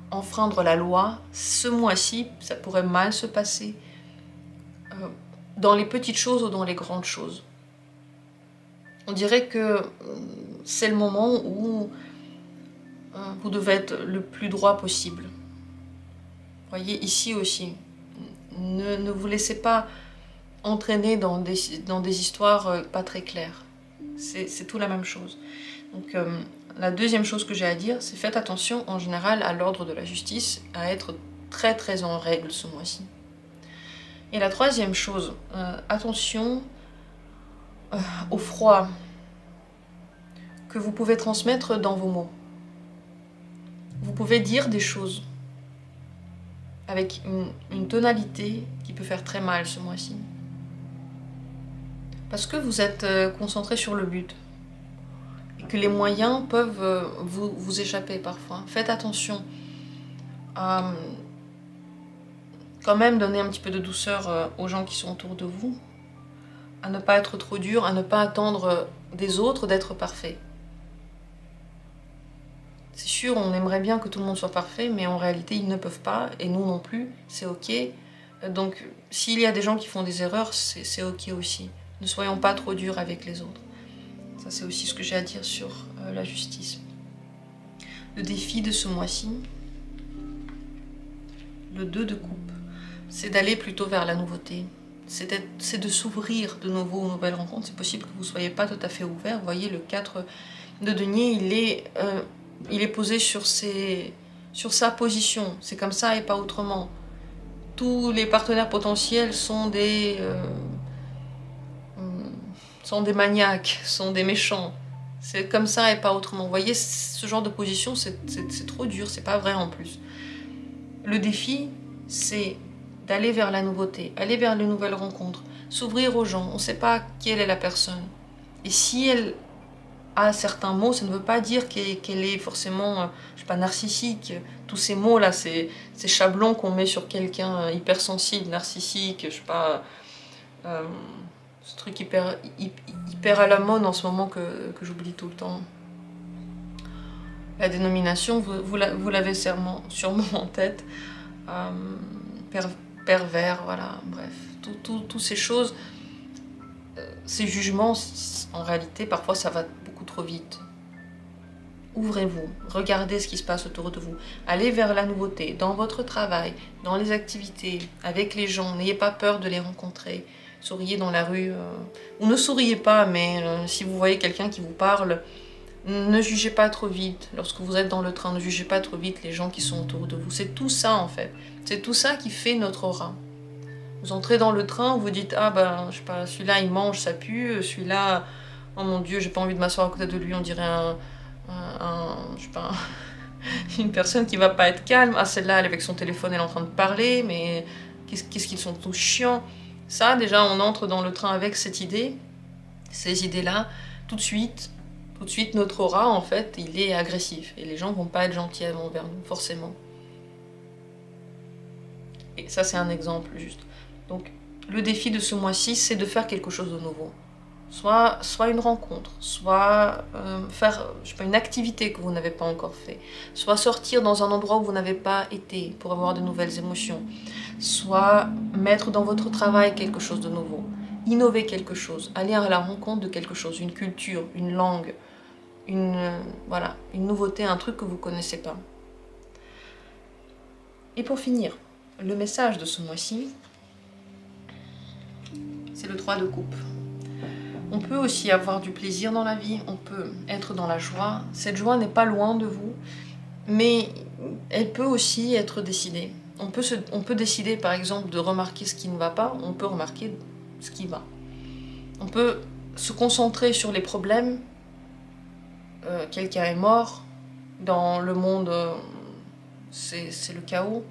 enfreindre la loi. Ce mois-ci, ça pourrait mal se passer dans les petites choses ou dans les grandes choses. On dirait que c'est le moment où vous devez être le plus droit possible. Voyez, ici aussi, ne vous laissez pas entraîner dans des histoires pas très claires. C'est tout la même chose. Donc, la deuxième chose que j'ai à dire, c'est faites attention en général à l'ordre de la justice, à être très très en règle ce mois-ci. Et la troisième chose, attention au froid que vous pouvez transmettre dans vos mots. Vous pouvez dire des choses avec une tonalité qui peut faire très mal ce mois-ci. Parce que vous êtes concentré sur le but. et que les moyens peuvent vous échapper parfois. Faites attention à quand même donner un petit peu de douceur aux gens qui sont autour de vous, à ne pas être trop dur, à ne pas attendre des autres d'être parfaits. C'est sûr, on aimerait bien que tout le monde soit parfait, mais en réalité, ils ne peuvent pas, et nous non plus, c'est ok. Donc, s'il y a des gens qui font des erreurs, c'est ok aussi. Ne soyons pas trop durs avec les autres. Ça, c'est aussi ce que j'ai à dire sur la justice. Le défi de ce mois-ci, le 2 de coupe, c'est d'aller plutôt vers la nouveauté. C'est de s'ouvrir de nouveau aux nouvelles rencontres. C'est possible que vous ne soyez pas tout à fait ouvert. Vous voyez, le 4 de denier, il est posé sur sa position. C'est comme ça et pas autrement. Tous les partenaires potentiels sont des maniaques, sont des méchants. C'est comme ça et pas autrement. Vous voyez, ce genre de position, c'est trop dur, c'est pas vrai en plus. Le défi, c'est d'aller vers la nouveauté, aller vers les nouvelles rencontres, s'ouvrir aux gens. On ne sait pas quelle est la personne. Et si elle a certains mots, ça ne veut pas dire qu'elle est forcément, je sais pas, narcissique. Tous ces mots-là, ces chablons qu'on met sur quelqu'un hypersensible, narcissique, je sais pas, ce truc hyper à la mode en ce moment que j'oublie tout le temps. La dénomination, vous l'avez sûrement en tête. Pervers, voilà, bref. Toutes ces choses, ces jugements, en réalité, parfois ça va beaucoup trop vite. Ouvrez-vous, regardez ce qui se passe autour de vous. Allez vers la nouveauté, dans votre travail, dans les activités, avec les gens. N'ayez pas peur de les rencontrer. Souriez dans la rue, ou ne souriez pas, mais si vous voyez quelqu'un qui vous parle, ne jugez pas trop vite. Lorsque vous êtes dans le train, ne jugez pas trop vite les gens qui sont autour de vous. C'est tout ça en fait. C'est tout ça qui fait notre aura. Vous entrez dans le train, vous dites, ah ben, je sais pas, celui-là il mange, ça pue, celui-là, oh mon Dieu, j'ai pas envie de m'asseoir à côté de lui, on dirait je sais pas, une personne qui va pas être calme. Ah, celle-là, elle est avec son téléphone, elle est en train de parler, mais qu'est-ce qu'ils sont tous chiants. Ça, déjà, on entre dans le train avec cette idée, ces idées-là, tout de suite, notre aura, en fait, il est agressif. Et les gens vont pas être gentils envers nous, forcément. Et ça, c'est un exemple, juste. Donc, le défi de ce mois-ci, c'est de faire quelque chose de nouveau. Soit une rencontre, soit faire, je sais pas, une activité que vous n'avez pas encore fait, soit sortir dans un endroit où vous n'avez pas été pour avoir de nouvelles émotions, soit mettre dans votre travail quelque chose de nouveau, innover quelque chose, aller à la rencontre de quelque chose, une culture, une langue, voilà, une nouveauté, un truc que vous ne connaissez pas. Et pour finir, le message de ce mois-ci, c'est le 3 de coupe. On peut aussi avoir du plaisir dans la vie, on peut être dans la joie. Cette joie n'est pas loin de vous, mais elle peut aussi être décidée. On peut décider par exemple de remarquer ce qui ne va pas, on peut remarquer ce qui va. On peut se concentrer sur les problèmes. Quelqu'un est mort, dans le monde c'est le chaos,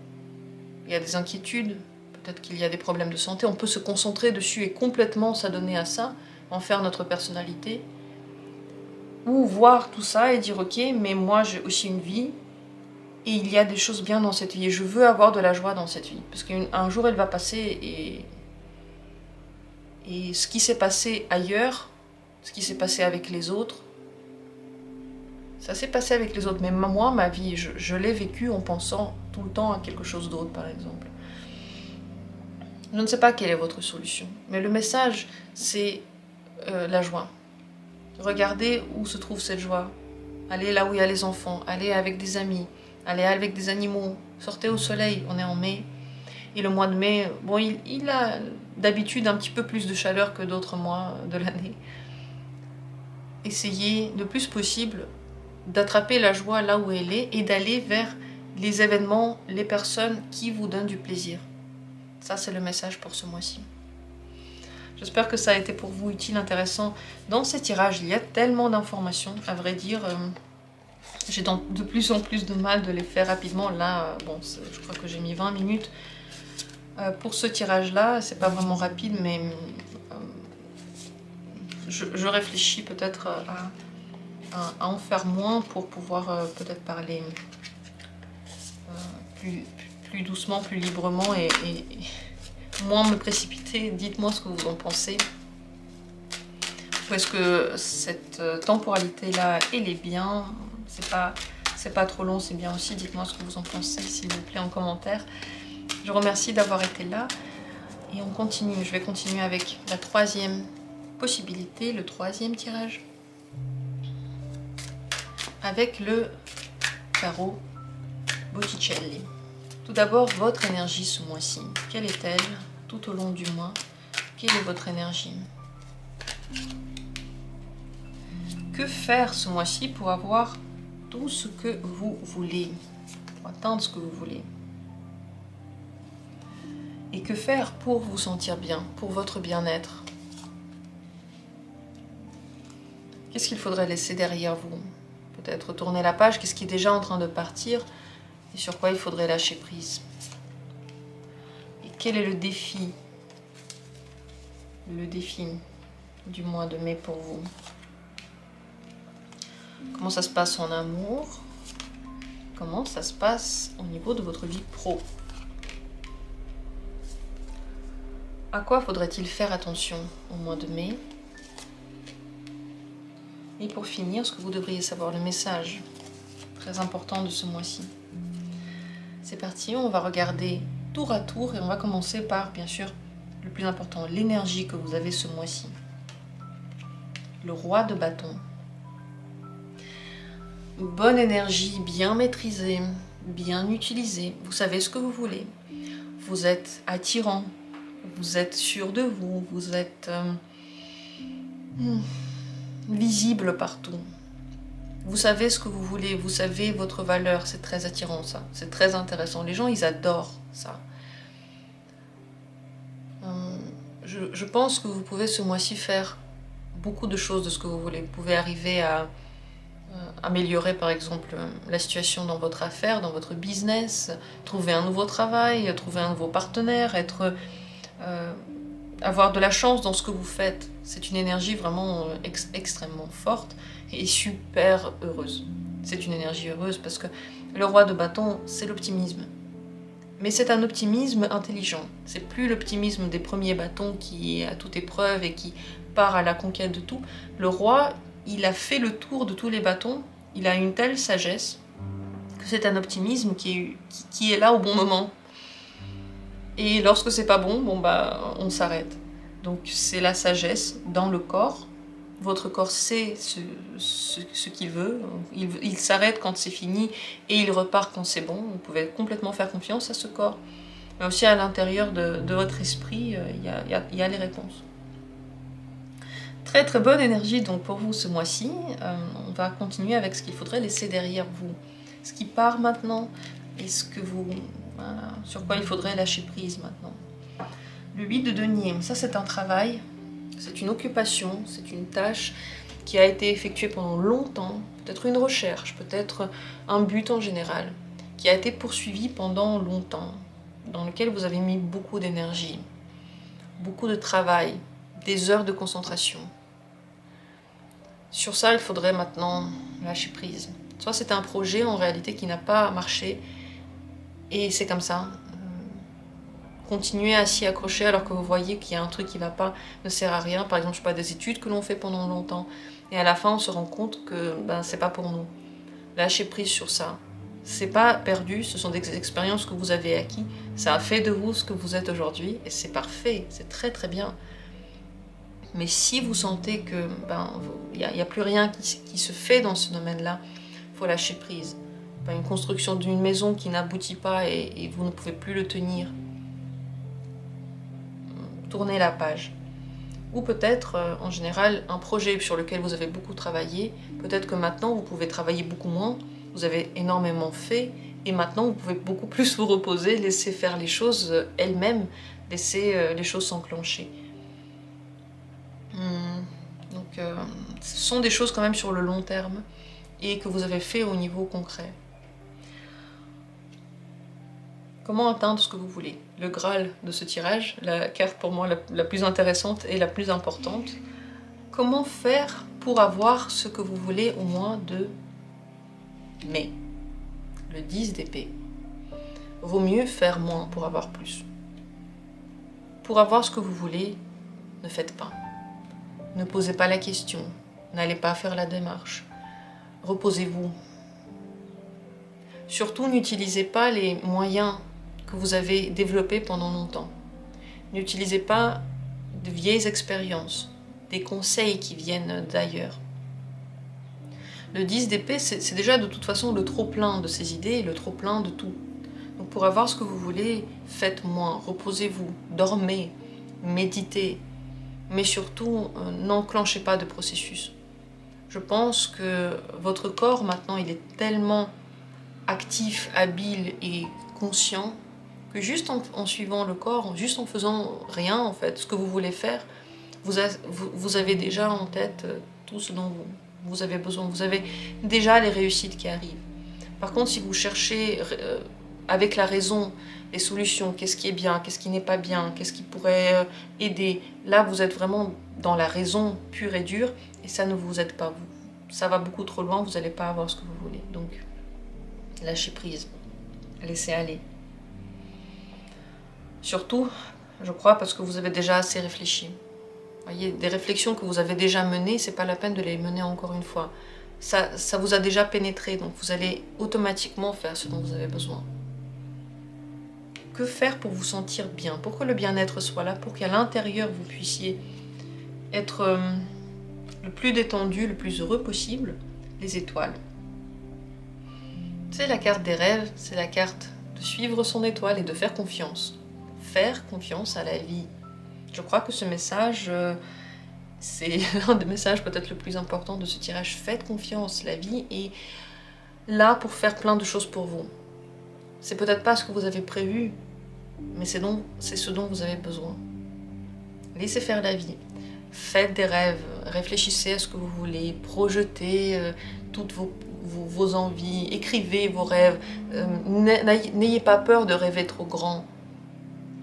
il y a des inquiétudes, peut-être qu'il y a des problèmes de santé, on peut se concentrer dessus et complètement s'adonner à ça, en faire notre personnalité, ou voir tout ça et dire ok, mais moi j'ai aussi une vie, et il y a des choses bien dans cette vie, et je veux avoir de la joie dans cette vie, parce qu'un jour elle va passer, et ce qui s'est passé ailleurs, ce qui s'est passé avec les autres, ça s'est passé avec les autres, mais moi, ma vie, je l'ai vécue en pensant tout le temps à quelque chose d'autre, par exemple. Je ne sais pas quelle est votre solution, mais le message, c'est la joie. Regardez où se trouve cette joie. Allez là où il y a les enfants, allez avec des amis, allez avec des animaux, sortez au soleil, on est en mai. Et le mois de mai, bon, il a d'habitude un petit peu plus de chaleur que d'autres mois de l'année. Essayez le plus possible d'attraper la joie là où elle est et d'aller vers les événements, les personnes qui vous donnent du plaisir. Ça, c'est le message pour ce mois-ci. J'espère que ça a été pour vous utile, intéressant. Dans ces tirages, il y a tellement d'informations, à vrai dire. J'ai de plus en plus de mal de les faire rapidement. Là, bon, je crois que j'ai mis 20 minutes pour ce tirage-là. C'est pas vraiment rapide, mais je réfléchis peut-être à en faire moins pour pouvoir peut-être parler plus doucement, plus librement et moins me précipiter. Dites-moi ce que vous en pensez. Ou est-ce que cette temporalité-là, elle est bien? C'est pas trop long, c'est bien aussi. Dites-moi ce que vous en pensez, s'il vous plaît, en commentaire. Je vous remercie d'avoir été là. Et on continue. Je vais continuer avec la troisième possibilité, le troisième tirage. Avec le tarot Botticelli. Tout d'abord, votre énergie ce mois-ci. Quelle est-elle tout au long du mois? Quelle est votre énergie? Que faire ce mois-ci pour avoir tout ce que vous voulez, pour atteindre ce que vous voulez? Et que faire pour vous sentir bien, pour votre bien-être? Qu'est-ce qu'il faudrait laisser derrière vous? Peut-être tourner la page, qu'est-ce qui est déjà en train de partir et sur quoi il faudrait lâcher prise? Et quel est le défi du mois de mai pour vous? Comment ça se passe en amour? Comment ça se passe au niveau de votre vie pro? À quoi faudrait-il faire attention au mois de mai? Et pour finir, ce que vous devriez savoir, le message très important de ce mois-ci. C'est parti, on va regarder tour à tour et on va commencer par, bien sûr, le plus important, l'énergie que vous avez ce mois-ci. Le roi de bâton. Bonne énergie, bien maîtrisée, bien utilisée. Vous savez ce que vous voulez. Vous êtes attirant. Vous êtes sûr de vous. Vous êtes visible partout. Vous savez ce que vous voulez. Vous savez votre valeur. C'est très attirant ça. C'est très intéressant. Les gens, ils adorent ça. Je pense que vous pouvez ce mois-ci faire beaucoup de choses de ce que vous voulez. Vous pouvez arriver à améliorer par exemple la situation dans votre affaire, dans votre business, trouver un nouveau travail, trouver un nouveau partenaire, avoir de la chance dans ce que vous faites. C'est une énergie vraiment extrêmement forte et super heureuse. C'est une énergie heureuse parce que le roi de bâton, c'est l'optimisme. Mais c'est un optimisme intelligent. C'est plus l'optimisme des premiers bâtons qui est à toute épreuve et qui part à la conquête de tout. Le roi, il a fait le tour de tous les bâtons. Il a une telle sagesse que c'est un optimisme qui est là au bon moment. Et lorsque c'est pas bon, on s'arrête. Donc c'est la sagesse dans le corps. Votre corps sait ce qu'il veut. Il s'arrête quand c'est fini et il repart quand c'est bon. Vous pouvez complètement faire confiance à ce corps. Mais aussi à l'intérieur de votre esprit, il y a les réponses. Très très bonne énergie donc pour vous ce mois-ci. On va continuer avec ce qu'il faudrait laisser derrière vous. Ce qui part maintenant et voilà, sur quoi il faudrait lâcher prise maintenant. Le 8 de denier, ça c'est un travail, c'est une occupation, c'est une tâche qui a été effectuée pendant longtemps, peut-être une recherche, peut-être un but en général, qui a été poursuivi pendant longtemps, dans lequel vous avez mis beaucoup d'énergie, beaucoup de travail, des heures de concentration. Sur ça, il faudrait maintenant lâcher prise. Soit c'est un projet en réalité qui n'a pas marché, et c'est comme ça. Continuer à s'y accrocher alors que vous voyez qu'il y a un truc qui ne va pas, ne sert à rien. Par exemple, je sais pas, des études que l'on fait pendant longtemps, et à la fin on se rend compte que c'est pas pour nous. Lâchez prise sur ça. C'est pas perdu, ce sont des expériences que vous avez acquis. Ça a fait de vous ce que vous êtes aujourd'hui, et c'est parfait, c'est très très bien. Mais si vous sentez que il n'y a plus rien qui se fait dans ce domaine-là, il faut lâcher prise. Une construction d'une maison qui n'aboutit pas et vous ne pouvez plus le tenir. Tournez la page. Ou peut-être, en général, un projet sur lequel vous avez beaucoup travaillé, peut-être que maintenant vous pouvez travailler beaucoup moins, vous avez énormément fait, et maintenant vous pouvez beaucoup plus vous reposer, laisser faire les choses elles-mêmes, laisser les choses s'enclencher. Donc, ce sont des choses quand même sur le long terme, et que vous avez fait au niveau concret. Comment atteindre ce que vous voulez? Le Graal de ce tirage, la carte pour moi la plus intéressante et la plus importante. Comment faire pour avoir ce que vous voulez au mois de mai? Le 10 d'épée. Vaut mieux faire moins pour avoir plus. Pour avoir ce que vous voulez, ne faites pas. Ne posez pas la question. N'allez pas faire la démarche. Reposez-vous. Surtout, n'utilisez pas les moyens que vous avez développés pendant longtemps. N'utilisez pas de vieilles expériences, des conseils qui viennent d'ailleurs. Le 10 d'épée, c'est déjà de toute façon le trop-plein de ces idées et le trop-plein de tout. Donc pour avoir ce que vous voulez, faites moins, reposez-vous, dormez, méditez, mais surtout, n'enclenchez pas de processus. Je pense que votre corps, maintenant, il est tellement actif, habile et conscient que juste en suivant le corps, juste en faisant rien, en fait, ce que vous voulez faire, vous avez déjà en tête tout ce dont vous avez besoin. Vous avez déjà les réussites qui arrivent. Par contre, si vous cherchez avec la raison les solutions, qu'est-ce qui est bien, qu'est-ce qui n'est pas bien, qu'est-ce qui pourrait aider, là, vous êtes vraiment dans la raison pure et dure et ça ne vous aide pas. Ça va beaucoup trop loin, vous n'allez pas avoir ce que vous voulez. Donc, lâchez prise, laissez aller. Surtout, je crois, parce que vous avez déjà assez réfléchi. Voyez, des réflexions que vous avez déjà menées, c'est pas la peine de les mener encore une fois. Ça vous a déjà pénétré, donc vous allez automatiquement faire ce dont vous avez besoin. Que faire pour vous sentir bien? Pour que le bien-être soit là, pour qu'à l'intérieur vous puissiez être le plus détendu, le plus heureux possible? Les étoiles. C'est la carte des rêves, c'est la carte de suivre son étoile et de faire confiance. Faire confiance à la vie. Je crois que ce message, c'est l'un des messages peut-être le plus important de ce tirage. Faites confiance, la vie est là pour faire plein de choses pour vous. C'est peut-être pas ce que vous avez prévu, mais c'est ce dont vous avez besoin. Laissez faire la vie. Faites des rêves, réfléchissez à ce que vous voulez, projetez toutes vos envies, écrivez vos rêves. N'ayez pas peur de rêver trop grand.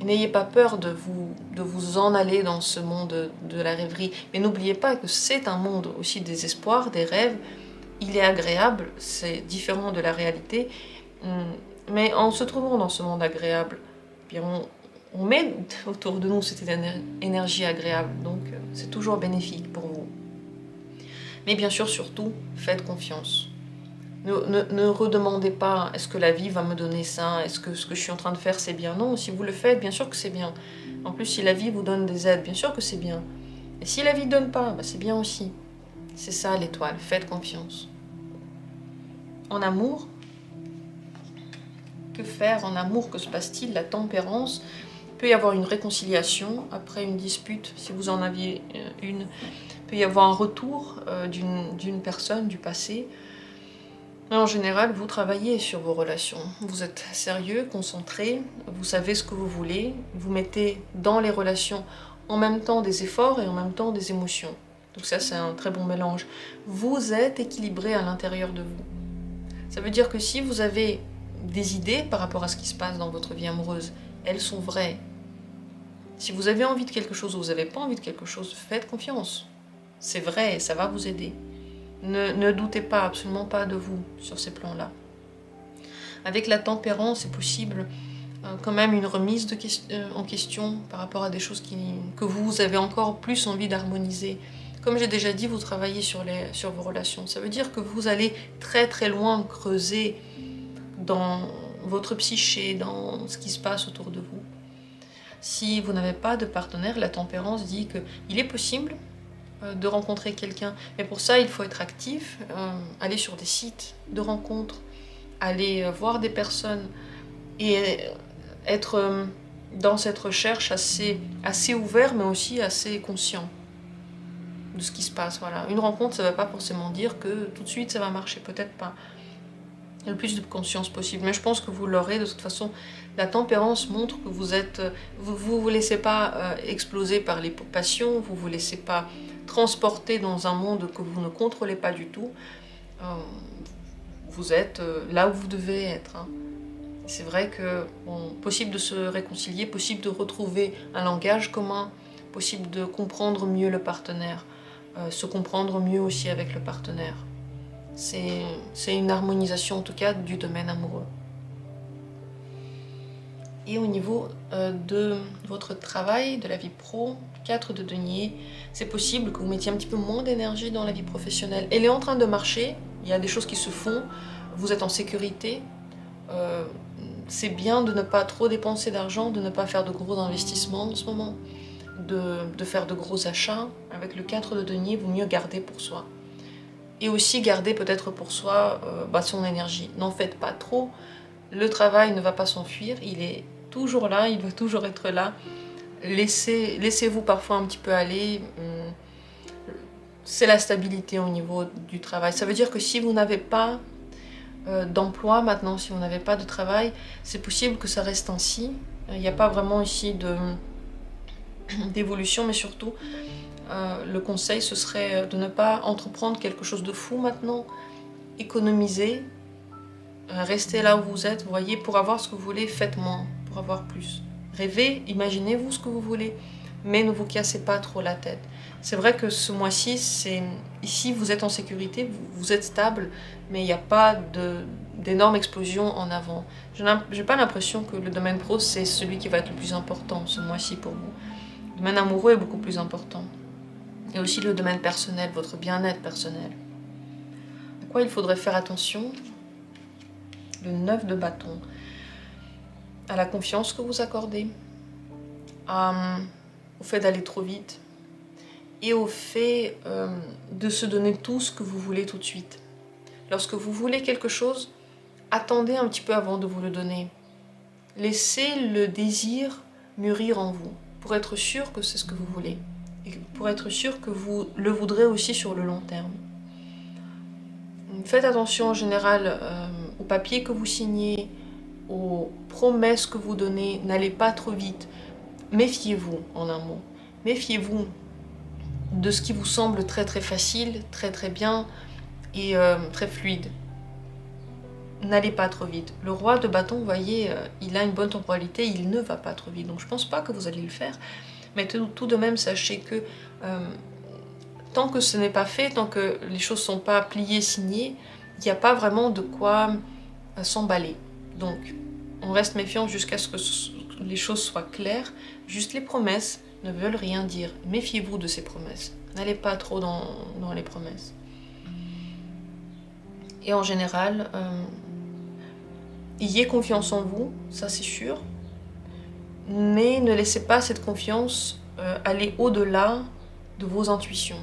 N'ayez pas peur de vous en aller dans ce monde de la rêverie. Mais n'oubliez pas que c'est un monde aussi des espoirs, des rêves. Il est agréable, c'est différent de la réalité. Mais en se trouvant dans ce monde agréable, eh bien on met autour de nous cette énergie agréable. Donc c'est toujours bénéfique pour vous. Mais bien sûr, surtout, faites confiance. Ne redemandez pas, est-ce que la vie va me donner ça? Est-ce que ce que je suis en train de faire, c'est bien? Non, si vous le faites, bien sûr que c'est bien. En plus, si la vie vous donne des aides, bien sûr que c'est bien. Et si la vie ne donne pas, bah, c'est bien aussi. C'est ça l'étoile, faites confiance. En amour, que faire en amour? Que se passe-t-il? La tempérance. Il peut y avoir une réconciliation après une dispute, si vous en aviez une. Il peut y avoir un retour d'une personne du passé. Mais en général, vous travaillez sur vos relations. Vous êtes sérieux, concentré, vous savez ce que vous voulez, vous mettez dans les relations en même temps des efforts et en même temps des émotions. Donc ça, c'est un très bon mélange. Vous êtes équilibré à l'intérieur de vous. Ça veut dire que si vous avez des idées par rapport à ce qui se passe dans votre vie amoureuse, elles sont vraies. Si vous avez envie de quelque chose ou vous n'avez pas envie de quelque chose, faites confiance. C'est vrai, ça va vous aider. Ne doutez pas, absolument pas de vous sur ces plans-là. Avec la tempérance, c'est possible quand même une remise en question par rapport à des choses que vous avez encore plus envie d'harmoniser. Comme j'ai déjà dit, vous travaillez sur vos relations. Ça veut dire que vous allez très très loin creuser dans votre psyché, dans ce qui se passe autour de vous. Si vous n'avez pas de partenaire, la tempérance dit qu'il est possible de rencontrer quelqu'un. Mais pour ça, il faut être actif, aller sur des sites de rencontres, aller voir des personnes et être dans cette recherche assez ouvert, mais aussi assez conscient de ce qui se passe. Voilà. Une rencontre, ça ne veut pas forcément dire que tout de suite ça va marcher, peut-être pas. Il y a le plus de conscience possible, mais je pense que vous l'aurez de toute façon. La tempérance montre que vous laissez pas exploser par les passions, vous vous laissez pas transporter dans un monde que vous ne contrôlez pas du tout. Vous êtes là où vous devez être. Hein. C'est vrai que possible de se réconcilier, possible de retrouver un langage commun, possible de comprendre mieux le partenaire. se comprendre mieux aussi avec le partenaire. C'est une harmonisation en tout cas du domaine amoureux. Et au niveau de votre travail, de la vie pro, 4 de denier, c'est possible que vous mettiez un petit peu moins d'énergie dans la vie professionnelle. Elle est en train de marcher, il y a des choses qui se font, vous êtes en sécurité. C'est bien de ne pas trop dépenser d'argent, de ne pas faire de gros investissements en ce moment, de faire de gros achats. Avec le 4 de denier, il vaut mieux garder pour soi. Et aussi garder peut-être pour soi son énergie. N'en faites pas trop, le travail ne va pas s'enfuir, il est toujours là, il va toujours être là. Laissez-vous parfois un petit peu aller. C'est la stabilité au niveau du travail. Ça veut dire que si vous n'avez pas d'emploi maintenant, si vous n'avez pas de travail, c'est possible que ça reste ainsi. Il n'y a pas vraiment ici d'évolution, mais surtout, le conseil, ce serait de ne pas entreprendre quelque chose de fou maintenant. Économiser, restez là où vous êtes, vous voyez, pour avoir ce que vous voulez, faites moins, pour avoir plus. Rêvez, imaginez-vous ce que vous voulez, mais ne vous cassez pas trop la tête. C'est vrai que ce mois-ci, ici vous êtes en sécurité, vous êtes stable, mais il n'y a pas d'énormes explosions en avant. Je n'ai pas l'impression que le domaine pro, c'est celui qui va être le plus important ce mois-ci pour vous. Le domaine amoureux est beaucoup plus important. Et aussi le domaine personnel, votre bien-être personnel. À quoi il faudrait faire attention? Le 9 de bâton. À la confiance que vous accordez, au fait d'aller trop vite et au fait de se donner tout ce que vous voulez tout de suite. Lorsque vous voulez quelque chose, attendez un petit peu avant de vous le donner. Laissez le désir mûrir en vous pour être sûr que c'est ce que vous voulez et pour être sûr que vous le voudrez aussi sur le long terme. Faites attention en général aux papiers que vous signez, aux promesses que vous donnez, n'allez pas trop vite. Méfiez-vous, en un mot. Méfiez-vous de ce qui vous semble très très facile, très très bien et très fluide. N'allez pas trop vite. Le roi de bâton, vous voyez, il a une bonne temporalité, il ne va pas trop vite. Donc je ne pense pas que vous allez le faire. Mais tout de même, sachez que tant que ce n'est pas fait, tant que les choses ne sont pas pliées, signées, il n'y a pas vraiment de quoi s'emballer. Donc, on reste méfiant jusqu'à ce que les choses soient claires. Juste les promesses ne veulent rien dire. Méfiez-vous de ces promesses. N'allez pas trop dans les promesses. Et en général, ayez confiance en vous, ça c'est sûr. Mais ne laissez pas cette confiance aller au-delà de vos intuitions.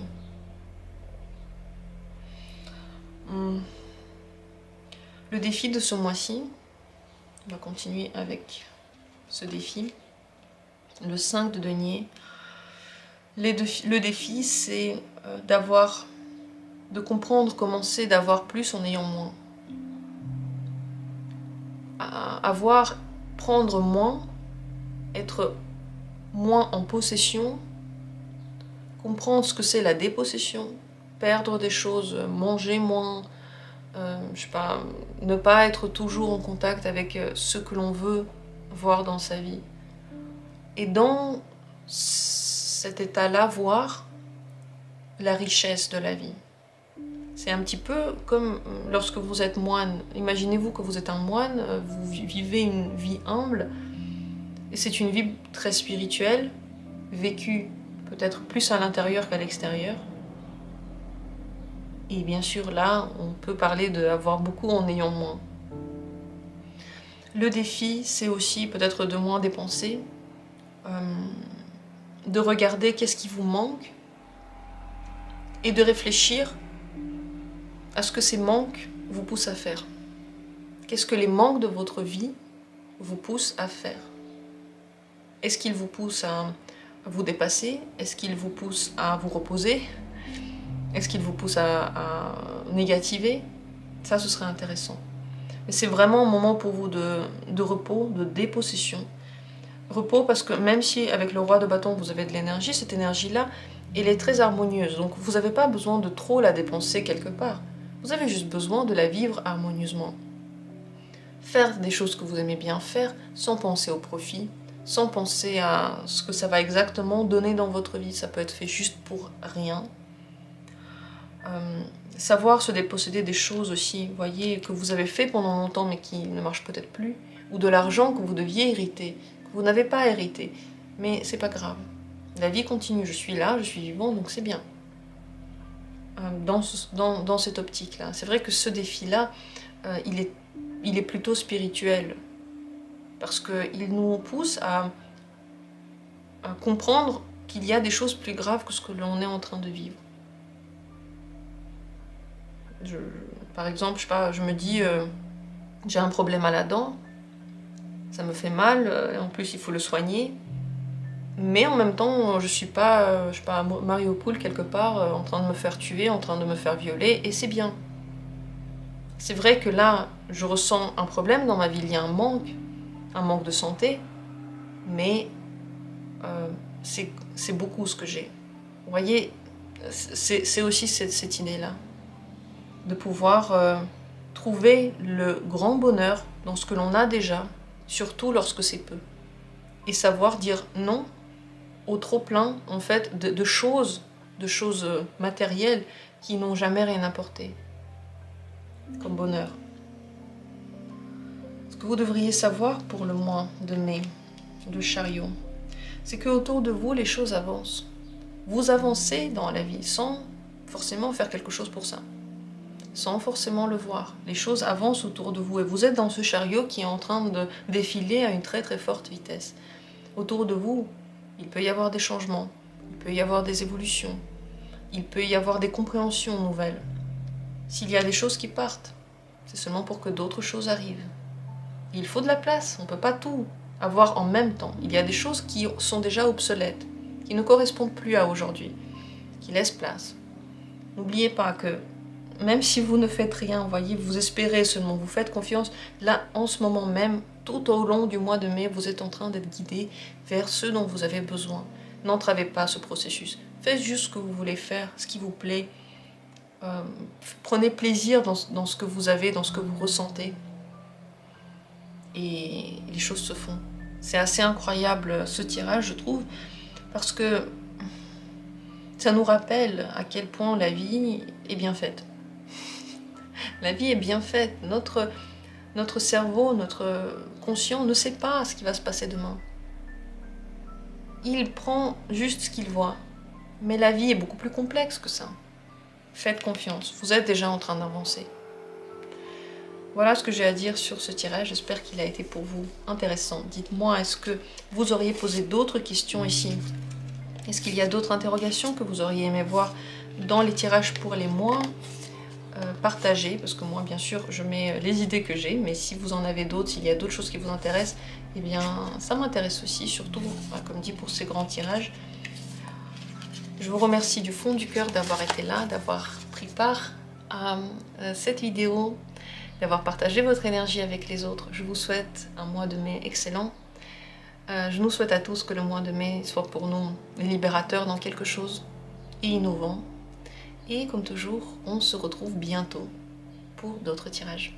Le défi de ce mois-ci, on va continuer avec ce défi, le 5 de denier. Le défi, c'est de comprendre comment c'est d'avoir plus en ayant moins. Prendre moins, être moins en possession, comprendre ce que c'est la dépossession, perdre des choses, manger moins, je sais pas, ne pas être toujours en contact avec ce que l'on veut voir dans sa vie. Et dans cet état-là, voir la richesse de la vie. C'est un petit peu comme lorsque vous êtes moine. Imaginez-vous que vous êtes un moine, vous vivez une vie humble, et c'est une vie très spirituelle, vécue peut-être plus à l'intérieur qu'à l'extérieur. Et bien sûr, là, on peut parler d'avoir beaucoup en ayant moins. Le défi, c'est aussi peut-être de moins dépenser, de regarder qu'est-ce qui vous manque et de réfléchir à ce que ces manques vous poussent à faire. Qu'est-ce que les manques de votre vie vous poussent à faire? Est-ce qu'ils vous poussent à vous dépasser? Est-ce qu'ils vous poussent à vous reposer? Est-ce qu'ils vous poussent à négativer? Ça, ce serait intéressant. Mais c'est vraiment un moment pour vous de repos, de dépossession. Repos parce que même si avec le roi de bâton vous avez de l'énergie, cette énergie-là, elle est très harmonieuse. Donc vous n'avez pas besoin de trop la dépenser quelque part. Vous avez juste besoin de la vivre harmonieusement. Faire des choses que vous aimez bien faire sans penser au profit, sans penser à ce que ça va exactement donner dans votre vie. Ça peut être fait juste pour rien. savoir se déposséder des choses aussi, vous voyez, que vous avez fait pendant longtemps mais qui ne marchent peut-être plus, ou de l'argent que vous deviez hériter, que vous n'avez pas hérité, mais c'est pas grave. La vie continue, je suis là, je suis vivant, donc c'est bien. Dans cette optique-là. C'est vrai que ce défi-là, il est plutôt spirituel, parce qu'il nous pousse à comprendre qu'il y a des choses plus graves que ce que l'on est en train de vivre. Par exemple, je sais pas, je me dis, j'ai un problème à la dent, ça me fait mal, en plus il faut le soigner, mais en même temps, je suis pas à Mariupol quelque part, en train de me faire tuer, en train de me faire violer, et c'est bien. C'est vrai que là, je ressens un problème dans ma vie, il y a un manque de santé, mais c'est beaucoup ce que j'ai. Vous voyez, c'est aussi cette idée-là, de pouvoir trouver le grand bonheur dans ce que l'on a déjà, surtout lorsque c'est peu, et savoir dire non au trop-plein en fait de choses matérielles qui n'ont jamais rien apporté comme bonheur. Ce que vous devriez savoir pour le mois de mai de Chariot, c'est que autour de vous les choses avancent. Vous avancez dans la vie sans forcément faire quelque chose pour ça, sans forcément le voir. Les choses avancent autour de vous et vous êtes dans ce chariot qui est en train de défiler à une très très forte vitesse. Autour de vous, il peut y avoir des changements, il peut y avoir des évolutions, il peut y avoir des compréhensions nouvelles. S'il y a des choses qui partent, c'est seulement pour que d'autres choses arrivent. Il faut de la place, on ne peut pas tout avoir en même temps. Il y a des choses qui sont déjà obsolètes, qui ne correspondent plus à aujourd'hui, qui laissent place. N'oubliez pas que même si vous ne faites rien, voyez, vous espérez seulement, vous faites confiance, là, en ce moment même, tout au long du mois de mai, vous êtes en train d'être guidé vers ce dont vous avez besoin. N'entravez pas ce processus. Faites juste ce que vous voulez faire, ce qui vous plaît. Prenez plaisir dans ce que vous avez, dans ce que vous ressentez. Et les choses se font. C'est assez incroyable ce tirage, je trouve, parce que ça nous rappelle à quel point la vie est bien faite. La vie est bien faite. Notre cerveau, notre conscient ne sait pas ce qui va se passer demain. Il prend juste ce qu'il voit. Mais la vie est beaucoup plus complexe que ça. Faites confiance, vous êtes déjà en train d'avancer. Voilà ce que j'ai à dire sur ce tirage, j'espère qu'il a été pour vous intéressant. Dites-moi, est-ce que vous auriez posé d'autres questions ici? Est-ce qu'il y a d'autres interrogations que vous auriez aimé voir dans les tirages pour les mois? Partagez, parce que moi bien sûr je mets les idées que j'ai, mais si vous en avez d'autres, s'il y a d'autres choses qui vous intéressent, eh bien ça m'intéresse aussi, surtout comme dit pour ces grands tirages. Je vous remercie du fond du cœur d'avoir été là, d'avoir pris part à cette vidéo, d'avoir partagé votre énergie avec les autres. Je vous souhaite un mois de mai excellent. Je nous souhaite à tous que le mois de mai soit pour nous libérateur dans quelque chose et innovant. Et comme toujours, on se retrouve bientôt pour d'autres tirages.